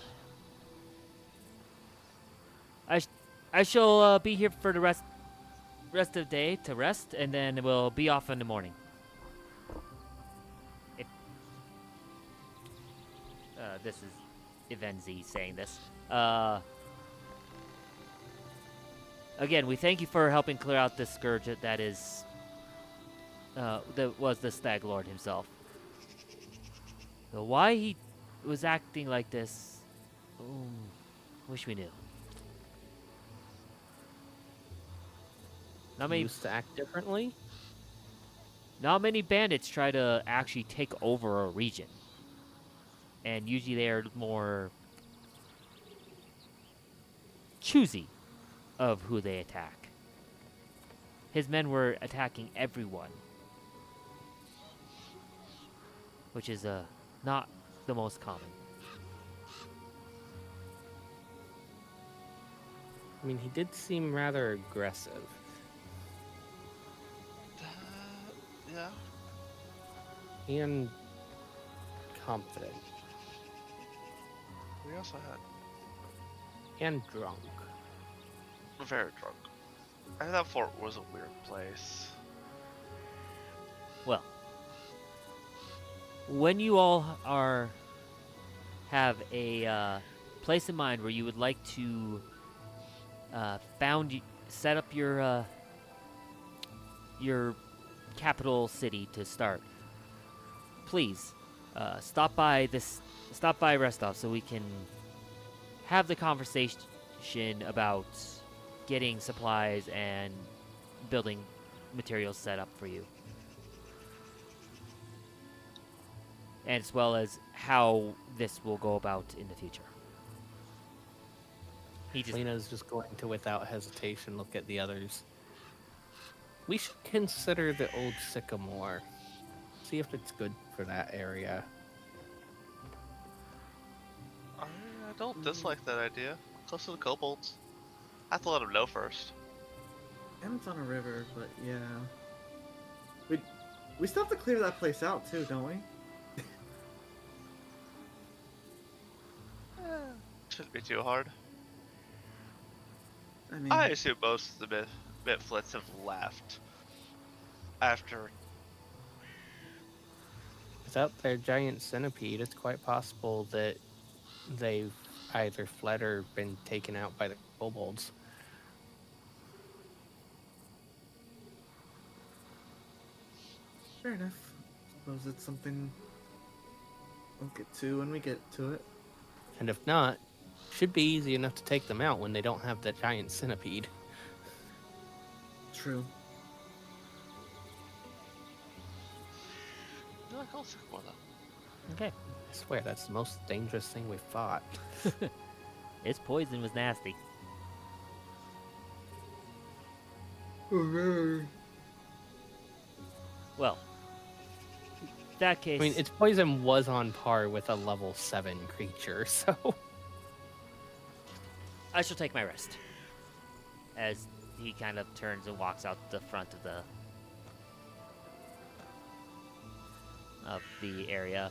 I shall be here for the rest of the day to rest, and then we'll be off in the morning. If, this is Ivenzi saying this. Again, we thank you for helping clear out this scourge that is, that was the Stag Lord himself. So why he was acting like this, wish we knew. Not many, Used to act differently. not many bandits try to actually take over a region. And usually they're more choosy of who they attack. His men were attacking everyone, which is not the most common. I mean, he did seem rather aggressive. Yeah. And confident. We also had And drunk. very drunk. And that fort was a weird place. Well, when you all have a place in mind where you would like to set up your capital city to start, please stop by Restov so we can have the conversation about getting supplies and building materials set up for you, and as well as how this will go about in the future. He just Lena's just going to, without hesitation, look at the others. We should consider the old sycamore. See if it's good for that area. I don't dislike that idea. Close to the kobolds. I have to let them know first. And it's on a river, but yeah. We still have to clear that place out too, don't we? Shouldn't be too hard. I mean, I assume most of the Mitflits have left after. Without their giant centipede, it's quite possible that they've either fled or been taken out by the kobolds. fair enough. Suppose it's something we'll get to when we get to it. And if not, should be easy enough to take them out when they don't have that giant centipede. True. I like old sycamore though. okay. I swear, that's the most dangerous thing we've fought. Its poison was nasty. Well, in that case, I mean, its poison was on par with a level 7 creature, so... I shall take my rest. As he kind of turns and walks out the front of the area.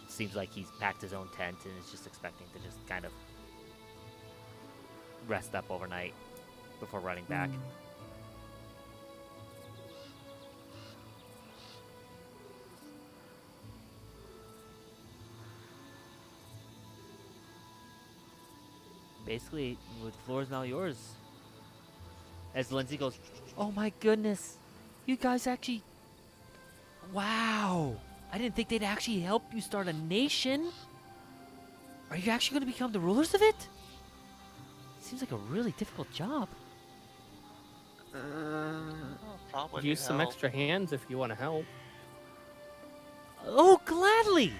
Seems like he's packed his own tent and is just expecting to just kind of rest up overnight before running back. Basically, the floor is now yours. As Lindsay goes, "Oh my goodness, you guys actually, wow! I didn't think they'd actually help you start a nation. Are you actually going to become the rulers of it? Seems like a really difficult job." Probably Use need some help. extra hands if you want to help. Oh, gladly!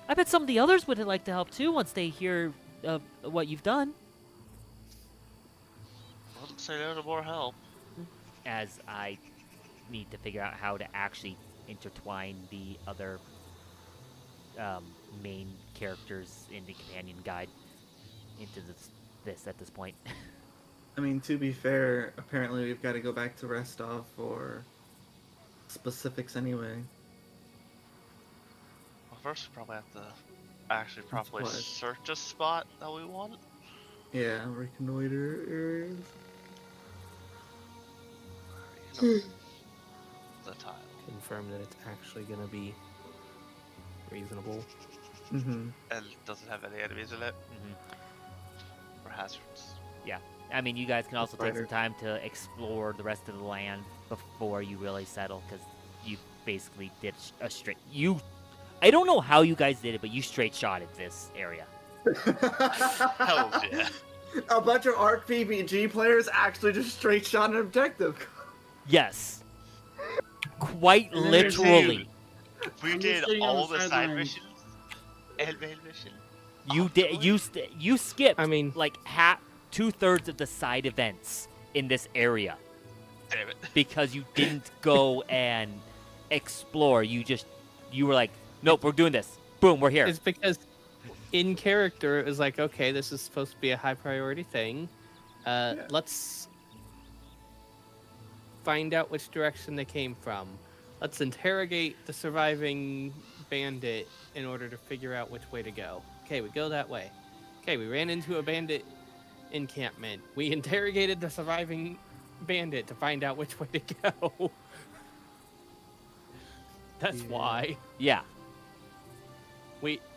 I bet some of the others would like to help too once they hear of what you've done. Wouldn't say no to more help. As I need to figure out how to actually intertwine the other main characters in the companion guide. into this at this point. I mean, to be fair, apparently we've got to go back to Restov for specifics anyway. Well, first we probably have to actually properly what- search a spot that we want. Yeah, reconnoiter areas. You know, the tile. Confirm that it's actually going to be reasonable. Mm-hmm. And doesn't have any enemies in it Hmm. or hazards. I mean, you guys can also take some Spider. time to explore the rest of the land before you really settle, because you basically did a straight. I don't know how you guys did it, but you straight shotted this area. Hell yeah. A bunch of ARC PBG players actually just straight shot an objective. Yes. Quite And then literally. We I'm did just sitting on all the the side sidelines. missions and main mission. You did. You skipped. I mean- like 2/3 of the side events in this area Damn it. because you didn't go and explore. You were like, nope, we're doing this. Boom, we're here. It's because in character, it was like, okay, this is supposed to be a high priority thing. Let's find out which direction they came from. Let's interrogate the surviving bandit in order to figure out which way to go. Okay, we go that way. Okay, we ran into a bandit encampment. We interrogated the surviving bandit to find out which way to go. That's Yeah. why. Yeah.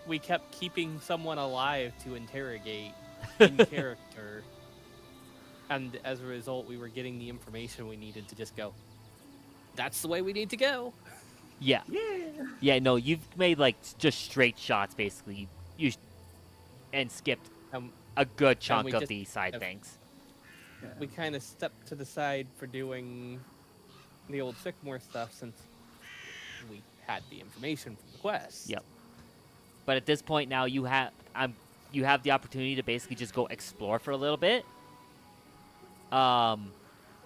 We kept keeping someone alive to interrogate in character, and as a result, we were getting the information we needed to just go. That's the way we need to go. Yeah. Yeah. Yeah. No, you've made like just straight shots basically. And skipped a good chunk we of just the side have- things. We kind of stepped to the side for doing the old Sycamore stuff since we had the information from the quest. Yep. But at this point now, you have the opportunity to basically just go explore for a little bit.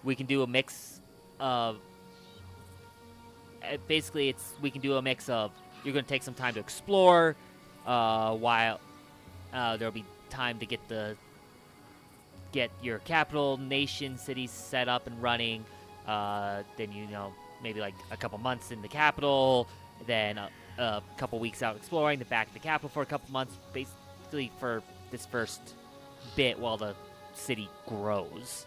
We can do a mix of. Basically, we can do a mix of you're going to take some time to explore, while there'll be time to get your capital, nation, cities set up and running. Then maybe like a couple months in the capital, then a couple weeks out exploring, then back to the capital for a couple months, basically for this first bit while the city grows.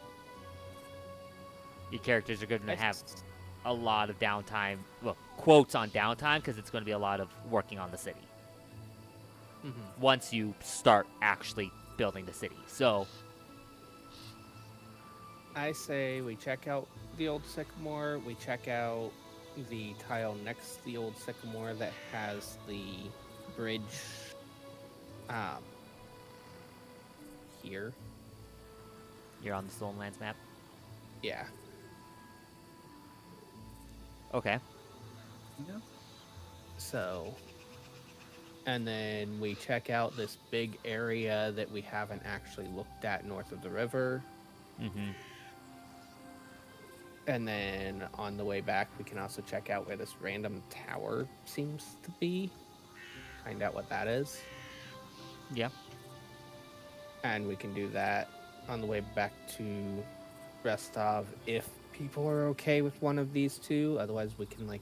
Your characters are going to have a lot of downtime, well, quotes on downtime, because it's going to be a lot of working on the city once you start actually building the city. So I say we check out the old Sycamore. We check out the tile next to the old Sycamore that has the bridge here. you're on the Stolen Lands map. Yeah. Okay. Yeah. So, and then we check out this big area that we haven't actually looked at north of the river. Mm-hmm. And then on the way back, we can also check out where this random tower seems to be. Find out what that is. Yeah. And we can do that on the way back to Rostov if people are okay with one of these two. Otherwise, we can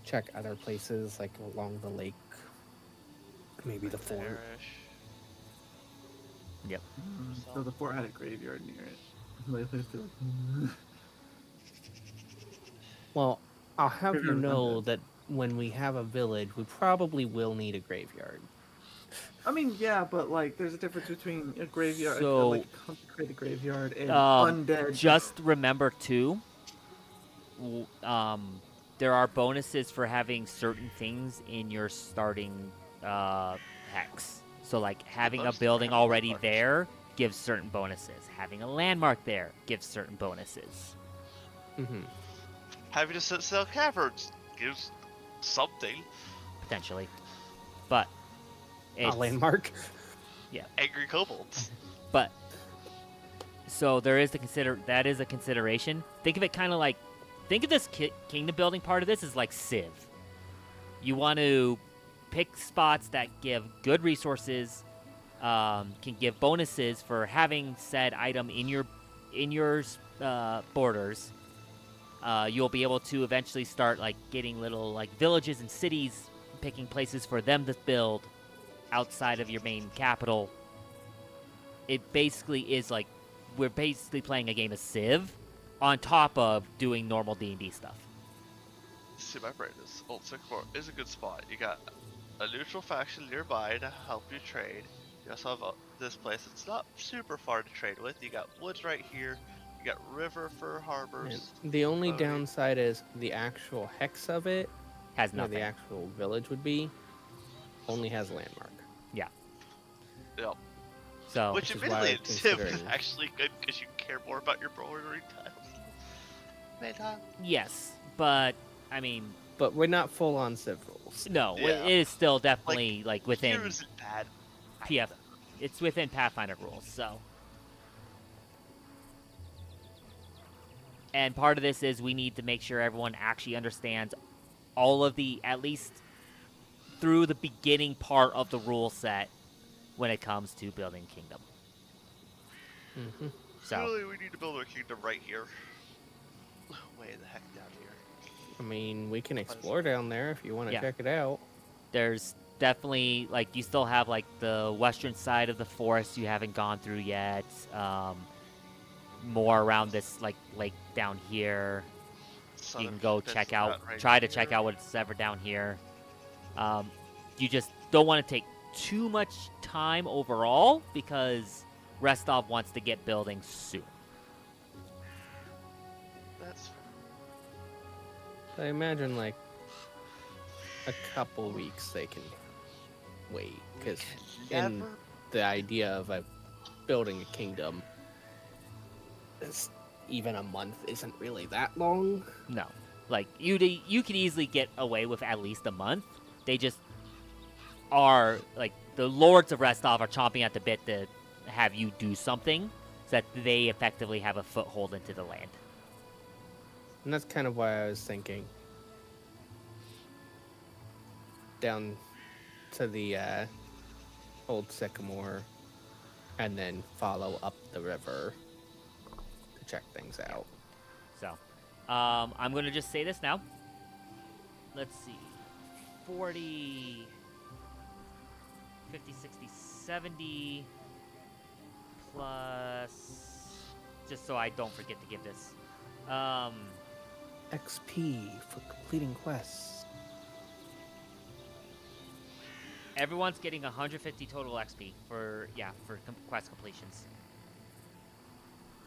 check other places like along the lake, maybe the fort. Parish. Yep. So the fort had a graveyard near it. Like, I feel like- Well, I'll have you Graveyard know undead. that when we have a village, we probably will need a graveyard. I mean, yeah, but like, there's a difference between a graveyard, So- like a consecrated graveyard, and undead. Just remember too. There are bonuses for having certain things in your starting hex. So like having a Those building kind of already landmarks. there gives certain bonuses. Having a landmark there gives certain bonuses. Mm-hmm. Having to sell caverns gives something. Potentially, but A it's, landmark. Angry kobolds. But so there is that is a consideration. Think of it kind of like, think of this kingdom building part of this as like Civ. You want to pick spots that give good resources, can give bonuses for having said item in your borders. You'll be able to eventually start like getting little like villages and cities, picking places for them to build outside of your main capital. It basically is like we're basically playing a game of Civ on top of doing normal D&D stuff. See, my brain is Old Sycamore is a good spot. You got a neutral faction nearby to help you trade. You also have this place that's not super far to trade with. You got woods right here. You got river for harbors. And the only Okay. downside is the actual hex of it, Has where the nothing. actual village would be, only has landmark. Yep. So Which Which is why admittedly I in was Civ is considering- actually good because you care more about your bordering tiles. Meta. yes, but I mean, But we're not full on civ rules. no, Yeah. it is still definitely like within Here isn't bad. PF. It's within Pathfinder rules, so. And part of this is we need to make sure everyone actually understands all of the, at least through the beginning part of the rule set when it comes to building kingdom. Mm-hmm. So, Really, we need to build our kingdom right here. Way the heck down here. I mean, we can explore down there if you want to Yeah. check it out. there's definitely, like, you still have, like, the western side of the forest you haven't gone through yet. More around this, like, lake down here. You can go check out, try to check out what's ever down here. You just don't want to take too much time overall because Restov wants to get building soon. That's I imagine like a couple weeks they can wait, because in never. the idea of building a kingdom, even a month isn't really that long. No, like you could easily get away with at least a month. They just are like the lords of Restov are chomping at the bit to have you do something so that they effectively have a foothold into the land. And that's kind of why I was thinking down to the old Sycamore and then follow up the river to check things out. So, I'm going to just say this now. Let's see. 40, 50, 60, 70, plus, just so I don't forget to give this. XP for completing quests. Everyone's getting 150 total XP for quest completions.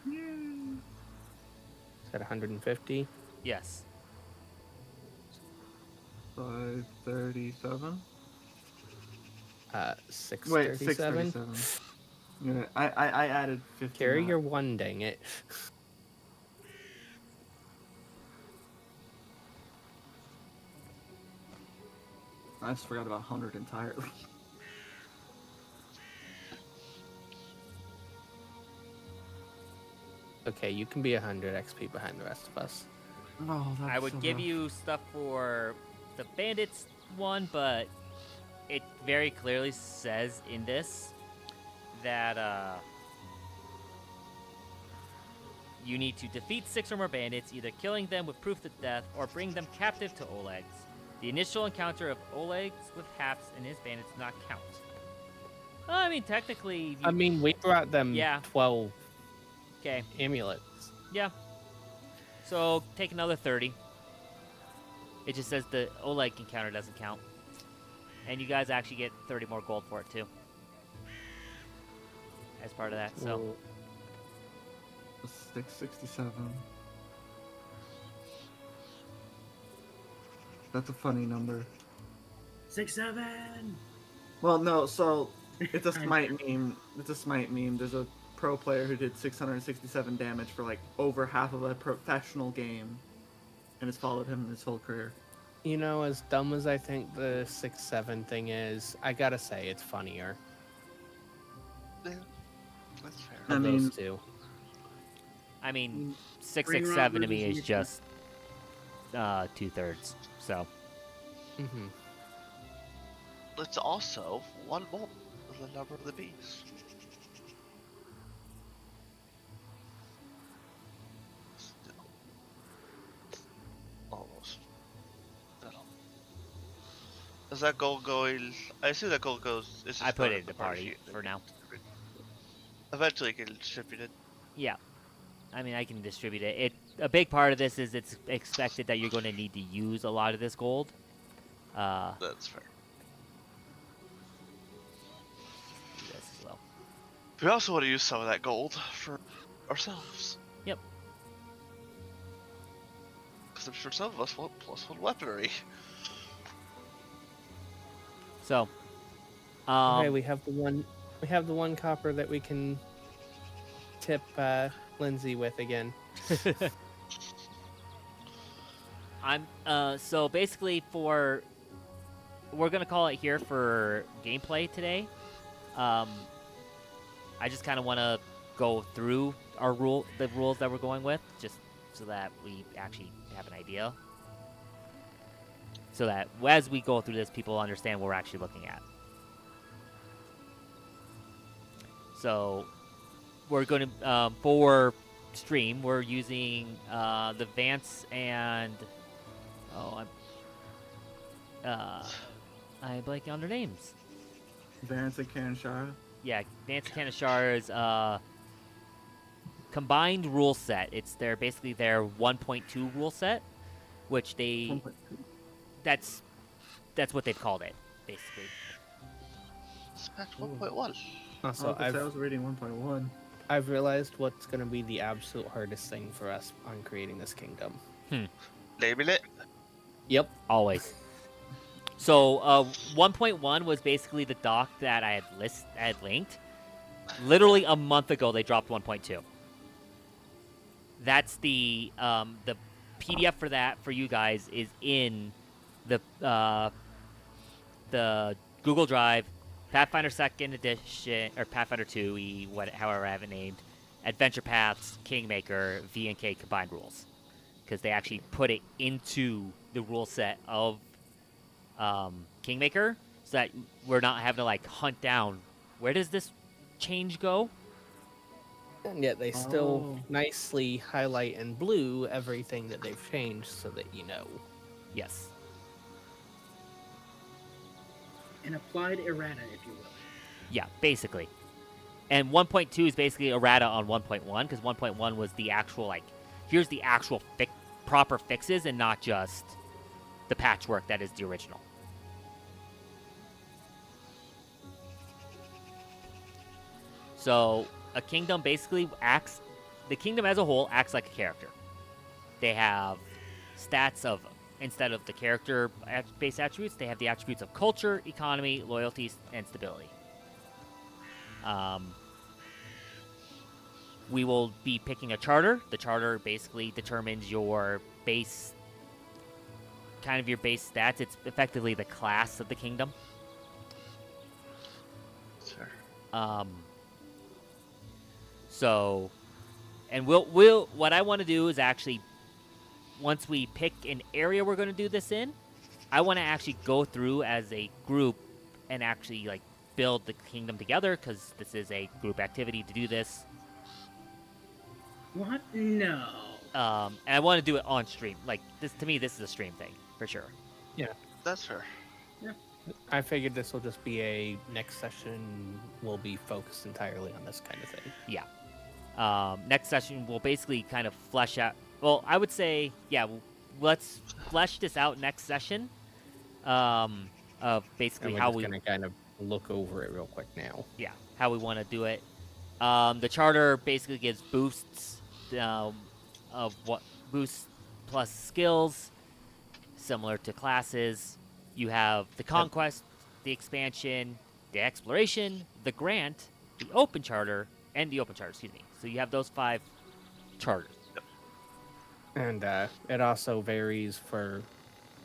Is that 150? Yes. 537. 637? Wait, 637. Yeah, I added 50. Carry your one, dang it. I just forgot about 100 entirely. Okay, you can be 100 XP behind the rest of us. Oh, that's I would so give rough. you stuff for the bandits one, but it very clearly says in this that you need to defeat 6 or more bandits, either killing them with proof of death or bring them captive to Oleg's. The initial encounter of Oleg's with Haps and his bandits do not count. I mean, technically... I mean, we brought them Yeah. 12 Okay, amulets. yeah. So, take another 30. It just says the Oleg encounter doesn't count. And you guys actually get 30 more gold for it, too. As part of that, so... Well, 667. That's a funny number. 6, 7. Well, no, so it's a smite meme. It's a smite meme. There's a pro player who did 667 damage for like over half of a professional game, and it's followed him his whole career. you know, as dumb as I think the 6-7 thing is, I gotta say it's funnier. Yeah, that's fair. I Of mean- those two. I mean, Ring 667 to me robbers is and just 2/3. So, Mm-hmm. Let's also one the number of the beast. Still. Almost. That'll. Is that gold going? I assume that gold goes. It's just I put going it in in the party for now. Eventually, it can distribute it. Yeah. I mean, I can distribute it. A big part of this is it's expected that you're going to need to use a lot of this gold. That's fair. Do this as well. We also want to use some of that gold for ourselves. Yep. Because I'm sure some of us want +1 weaponry. So, Okay, we have the one. We have the one copper that we can tip Lindsay with again. so basically we're gonna call it here for gameplay today. I just kind of want to go through the rules that we're going with, just so that we actually have an idea. So that as we go through this, people understand what we're actually looking at. So we're going to, for stream, we're using the Vance and I'm blanking on their names. Vance and Kanshara. Yeah, Vance and Kanashar's combined rule set. It's basically their 1.2 rule set, which that's what they've called it, basically. It's patch 1.1. Also, I was reading 1.1. I've realized what's going to be the absolute hardest thing for us on creating this kingdom. Naming it. Yep. Always. So 1.1 was basically the doc that I had linked. Literally a month ago, they dropped 1.2. That's the PDF for that for you guys is in the Google Drive, Pathfinder 2nd Edition or Pathfinder 2e, however I have it named, Adventure Paths, Kingmaker, V and K combined rules, because they actually put it into the rule set of Kingmaker, so that we're not having to like hunt down where does this change go. And yet they still nicely highlight in blue everything that they've changed so that you know. Yes. An applied errata, if you will. Yeah, basically. And 1.2 is basically errata on 1.1, because 1.1 was the actual, like, here's the actual proper fixes and not just the patchwork that is the original. So, a kingdom basically the kingdom as a whole acts like a character. They have stats of, instead of the character-based attributes, they have the attributes of culture, economy, loyalty, and stability. We will be picking a charter. The charter basically determines your base, kind of your base stats. It's effectively the class of the kingdom. Sure. So, and we'll what I want to do is actually, once we pick an area we're going to do this in, I want to actually go through as a group and actually like build the kingdom together, because this is a group activity to do this. What? No. And I want to do it on stream. Like this, to me, this is a stream thing for sure. Yeah. That's fair. I figured this will just be a next session will be focused entirely on this kind of thing. Yeah. Next session we'll basically kind of flesh out. Well, I would say, yeah, let's flesh this out next session. Of basically And how we're we just gonna kind of look over it real quick now. Yeah, how we want to do it. The charter basically gives boosts of what boosts plus skills, similar to classes. You have the conquest, the expansion, the exploration, the grant, the open charter, and the open charter. Excuse me. So you have those 5 charters. And it also varies for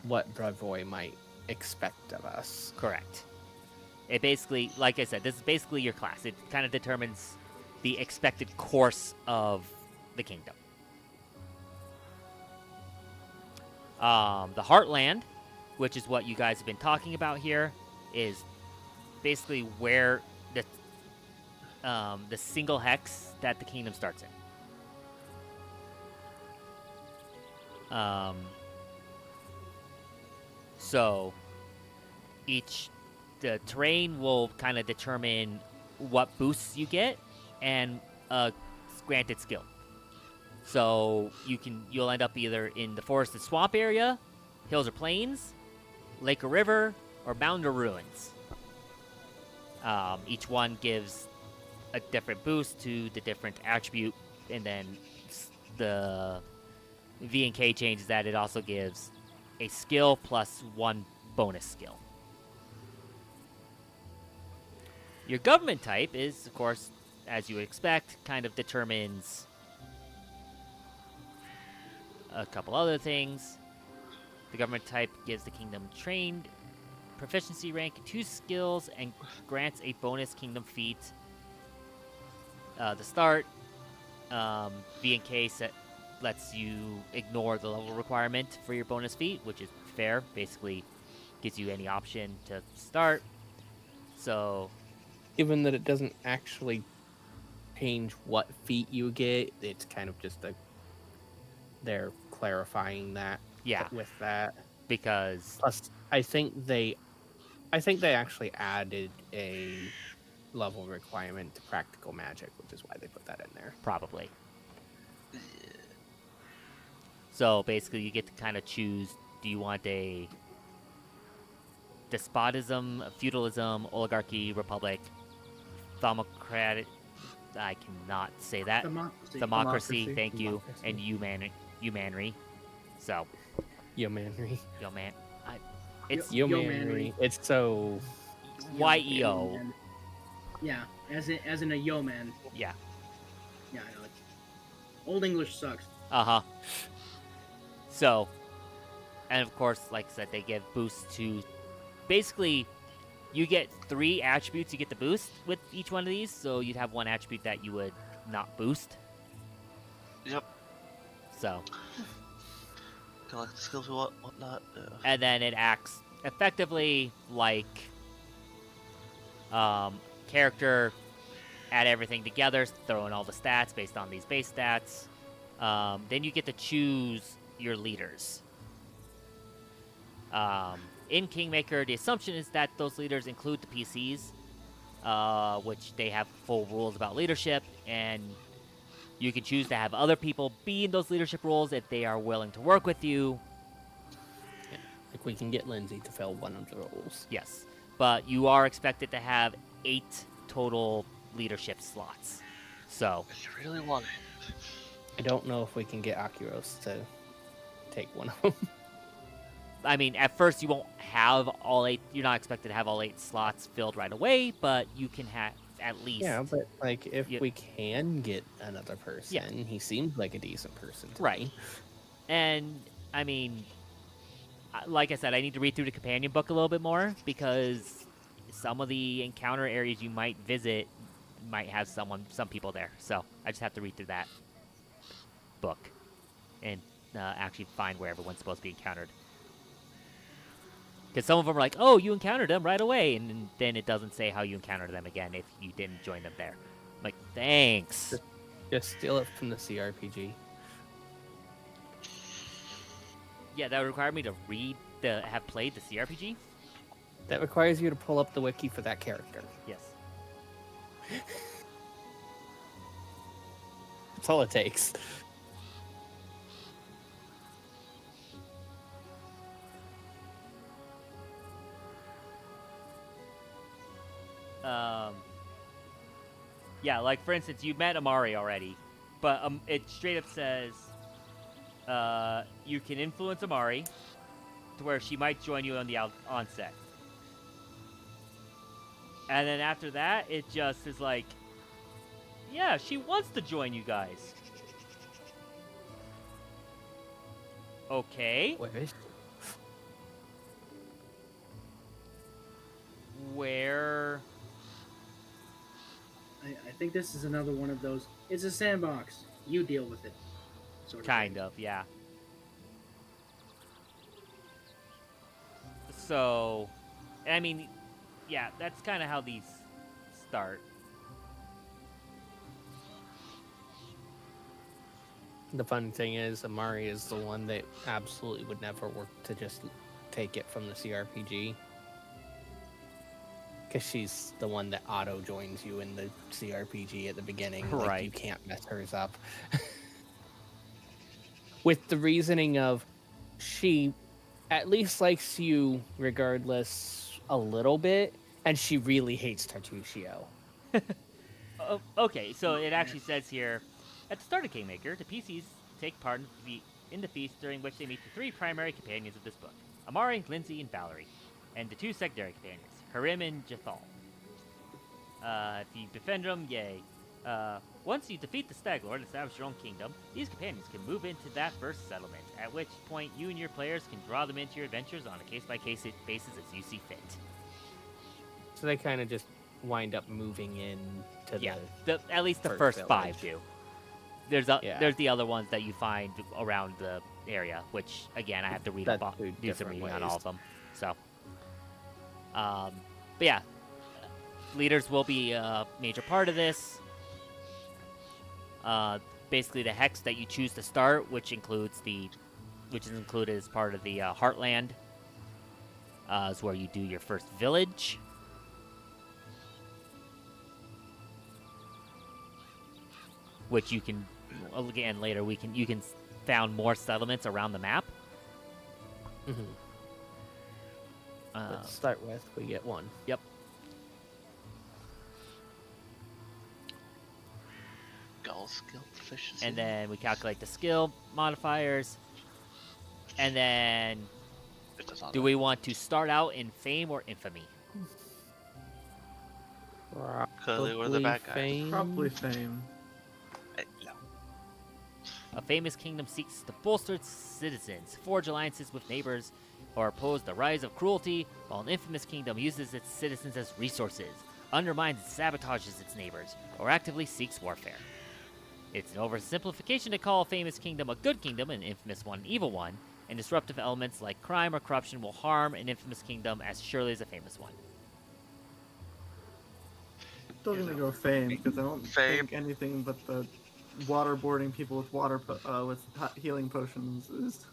what Bravoy might expect of us. Correct. It basically, like I said, this is basically your class. It kind of determines the expected course of the kingdom. The Heartland, which is what you guys have been talking about here, is basically where the single hex that the kingdom starts in. So the terrain will kind of determine what boosts you get and a granted skill. So you'll end up either in the forest and swamp area, hills or plains, lake or river, or mountain or ruins. Each one gives a different boost to the different attribute, and then the V and K changes that it also gives a skill plus 1 bonus skill. Your government type is, of course, as you would expect, kind of determines a couple other things. The government type gives the kingdom trained proficiency rank 2 skills and grants a bonus kingdom feat. The start, V and K lets you ignore the level requirement for your bonus feat, which is fair. Basically, gives you any option to start. So, Given that it doesn't actually change what feat you get, it's kind of just they're clarifying that. yeah, With that, because plus I think they actually added a level requirement to practical magic, which is why they put that in there. probably. So basically, you get to kind of choose: do you want a despotism, feudalism, oligarchy, republic, democratic? I cannot say that. Democracy. Democracy. Thank you. Democracy. And humanry. So, Yeomanry. yo man, it's Yeomanry. It's so YEO. And- yeah, as in a yeoman. Yeah. Yeah, I know. Old English sucks. Uh-huh. So, and of course, like I said, they give boosts to, basically, you get 3 attributes you get to boost with each one of these, so you'd have 1 attribute that you would not boost. Yep. So, Collect the skills and whatnot. Yeah. and then it acts effectively like character, add everything together, throw in all the stats based on these base stats. Then you get to choose your leaders. In Kingmaker, the assumption is that those leaders include the PCs, which they have full rules about leadership, and you can choose to have other people be in those leadership roles if they are willing to work with you. like we can get Lindsay to fill one of the roles. Yes, but you are expected to have 8 total leadership slots. So, If you really want it. I don't know if we can get Akiros to take one of them. I mean, at first you won't have all 8. You're not expected to have all 8 slots filled right away, but you can have at least. Yeah, but like if You- we can get another person, Yeah. he seems like a decent person to Right. me. And I mean, like I said, I need to read through the companion book a little bit more because some of the encounter areas you might visit might have some people there. So I just have to read through that book and actually find where everyone's supposed to be encountered. Because some of them are like, oh, you encountered them right away, and then it doesn't say how you encountered them again if you didn't join them there. I'm like, thanks. Just steal it from the CRPG. Yeah, that would require me to have played the CRPG. That requires you to pull up the wiki for that character. Yes. That's all it takes. Yeah, like for instance, you met Amari already, but it straight up says you can influence Amari to where she might join you on the onset. And then after that, it just is like, yeah, she wants to join you guys. Okay. Where? I think this is another one of those. It's a sandbox. You deal with it. Sort of Kind thing. of, yeah. So, I mean, yeah, that's kind of how these start. The fun thing is, Amari is the one that absolutely would never work to just take it from the CRPG. Because she's the one that auto joins you in the CRPG at the beginning. Like, you Right. can't mess hers up. With the reasoning of she at least likes you regardless a little bit, and she really hates Tartuccio. Oh, okay, so it actually says here, at the start of Kingmaker, the PCs take part in the feast during which they meet the three primary companions of this book: Amari, Lindsay, and Valerie, and the two secondary companions, Karim and Jathal. If you befriend them, yay. Once you defeat the Stag Lord and establish your own kingdom, these companions can move into that first settlement, at which point you and your players can draw them into your adventures on a case-by-case basis as you see fit. So they kind of just wind up moving in to Yeah, at least the first first five village. do. There's the other ones that you find around the area, which again I have to read That's up on, two do some different reading on all ways. of them. So, but yeah, leaders will be a major part of this. Basically, the hex that you choose to start, which is included as part of the Heartland, is where you do your first village. Which you can, again, later you can found more settlements around the map. Mm-hmm. Let's start with, we get one. Yep. Gull skill proficiency. And then we calculate the skill modifiers. And then, It does not do we want to start out in fame or infamy? Clearly we're the bad guys. Fame. Probably fame. No. A famous kingdom seeks to bolster its citizens, forge alliances with neighbors, or oppose the rise of cruelty, while an infamous kingdom uses its citizens as resources, undermines and sabotages its neighbors, or actively seeks warfare. It's an oversimplification to call a famous kingdom a good kingdom and an infamous one an evil one, and disruptive elements like crime or corruption will harm an infamous kingdom as surely as a famous one. Still gonna go fame because I don't Fame. think anything but the waterboarding people with healing potions is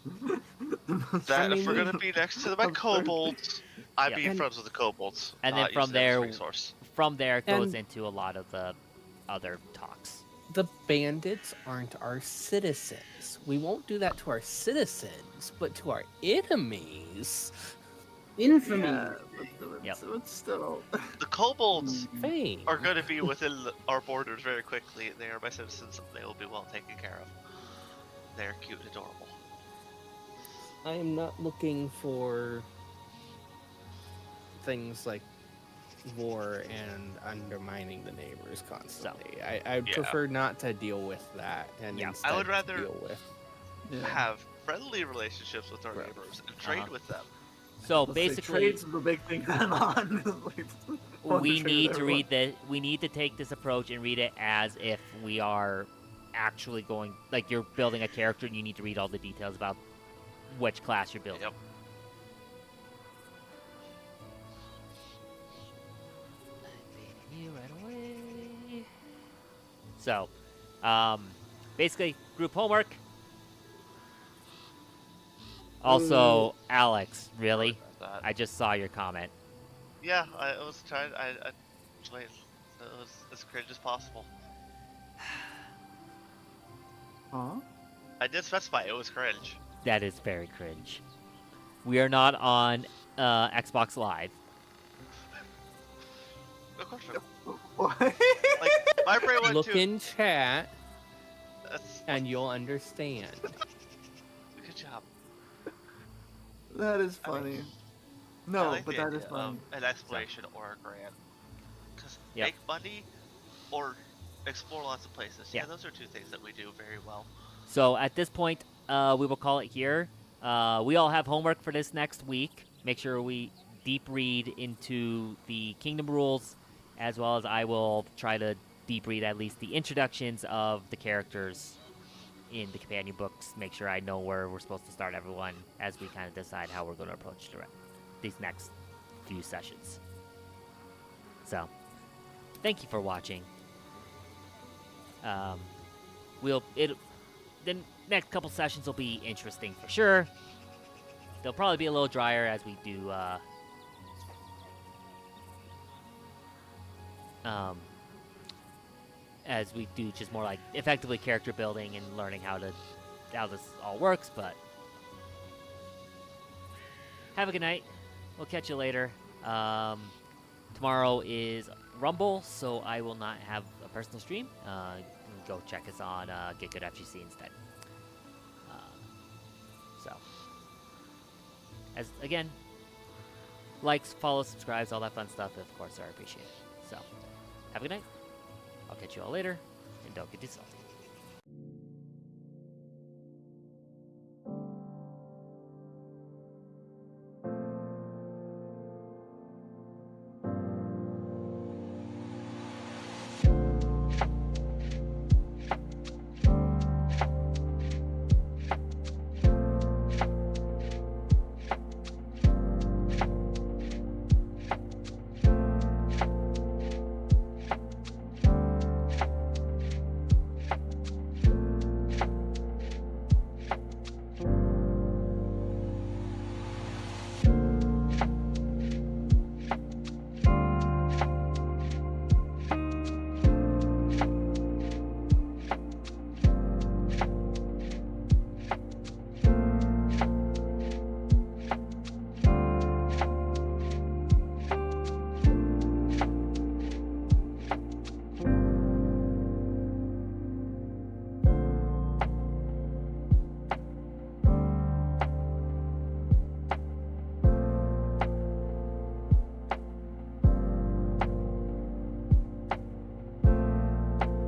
the most. That I if we're mean, gonna be next to my I'm kobolds, I'd Yeah. be And- friends with the kobolds. And then not from use them as a there- resource. From there, it goes And- into a lot of the other talks. The bandits aren't our citizens. We won't do that to our citizens, but to our enemies. Infamy. Yeah, Yep. but still. The kobolds Fame. are going to be within our borders very quickly. They are my citizens. They will be well taken care of. They're cute and adorable. I am not looking for things like war and undermining the neighbors constantly. I Yeah. prefer not to deal with that, and Yeah. I instead would rather- deal with. Yeah. Have friendly relationships with our Right. neighbors and trade Uh-huh. with them. So Let's say basically, trade's the big thing I'm on. Like, want to we trade need with to everyone. read the we need to take this approach and read it as if we are actually going, like you're building a character and you need to read all the details about which class you're building. Yep. You right away. So, basically, group homework. Also, Alex, really? That- I just saw your comment. Yeah, I was trying. I wait. It was as cringe as possible. Huh? I did specify it was cringe. That is very cringe. We are not on Xbox Live. Of course not. What? Like my brain went Look to. in chat, That's, and you'll understand. good job. That is I mean, funny. I No, like but the that idea is funny. of an exploration or a grant. Because Yep. make money or explore lots of places. Yeah. Yeah, those are two things that we do very well. So at this point, we will call it here. We all have homework for this next week. Make sure we deep read into the kingdom rules, as well as I will try to deep read at least the introductions of the characters in the companion books. Make sure I know where we're supposed to start everyone as we kind of decide how we're going to approach these next few sessions. So, thank you for watching. the next couple sessions will be interesting for sure. They'll probably be a little drier as we do just more like effectively character building and learning how this all works. But have a good night. We'll catch you later. Tomorrow is Rumble, so I will not have a personal stream. Go check us on Get Good FGC instead. So, as again, likes, follows, subscribes, all that fun stuff, of course, are appreciated. So, have a good night. I'll catch you all later, and don't get too salty.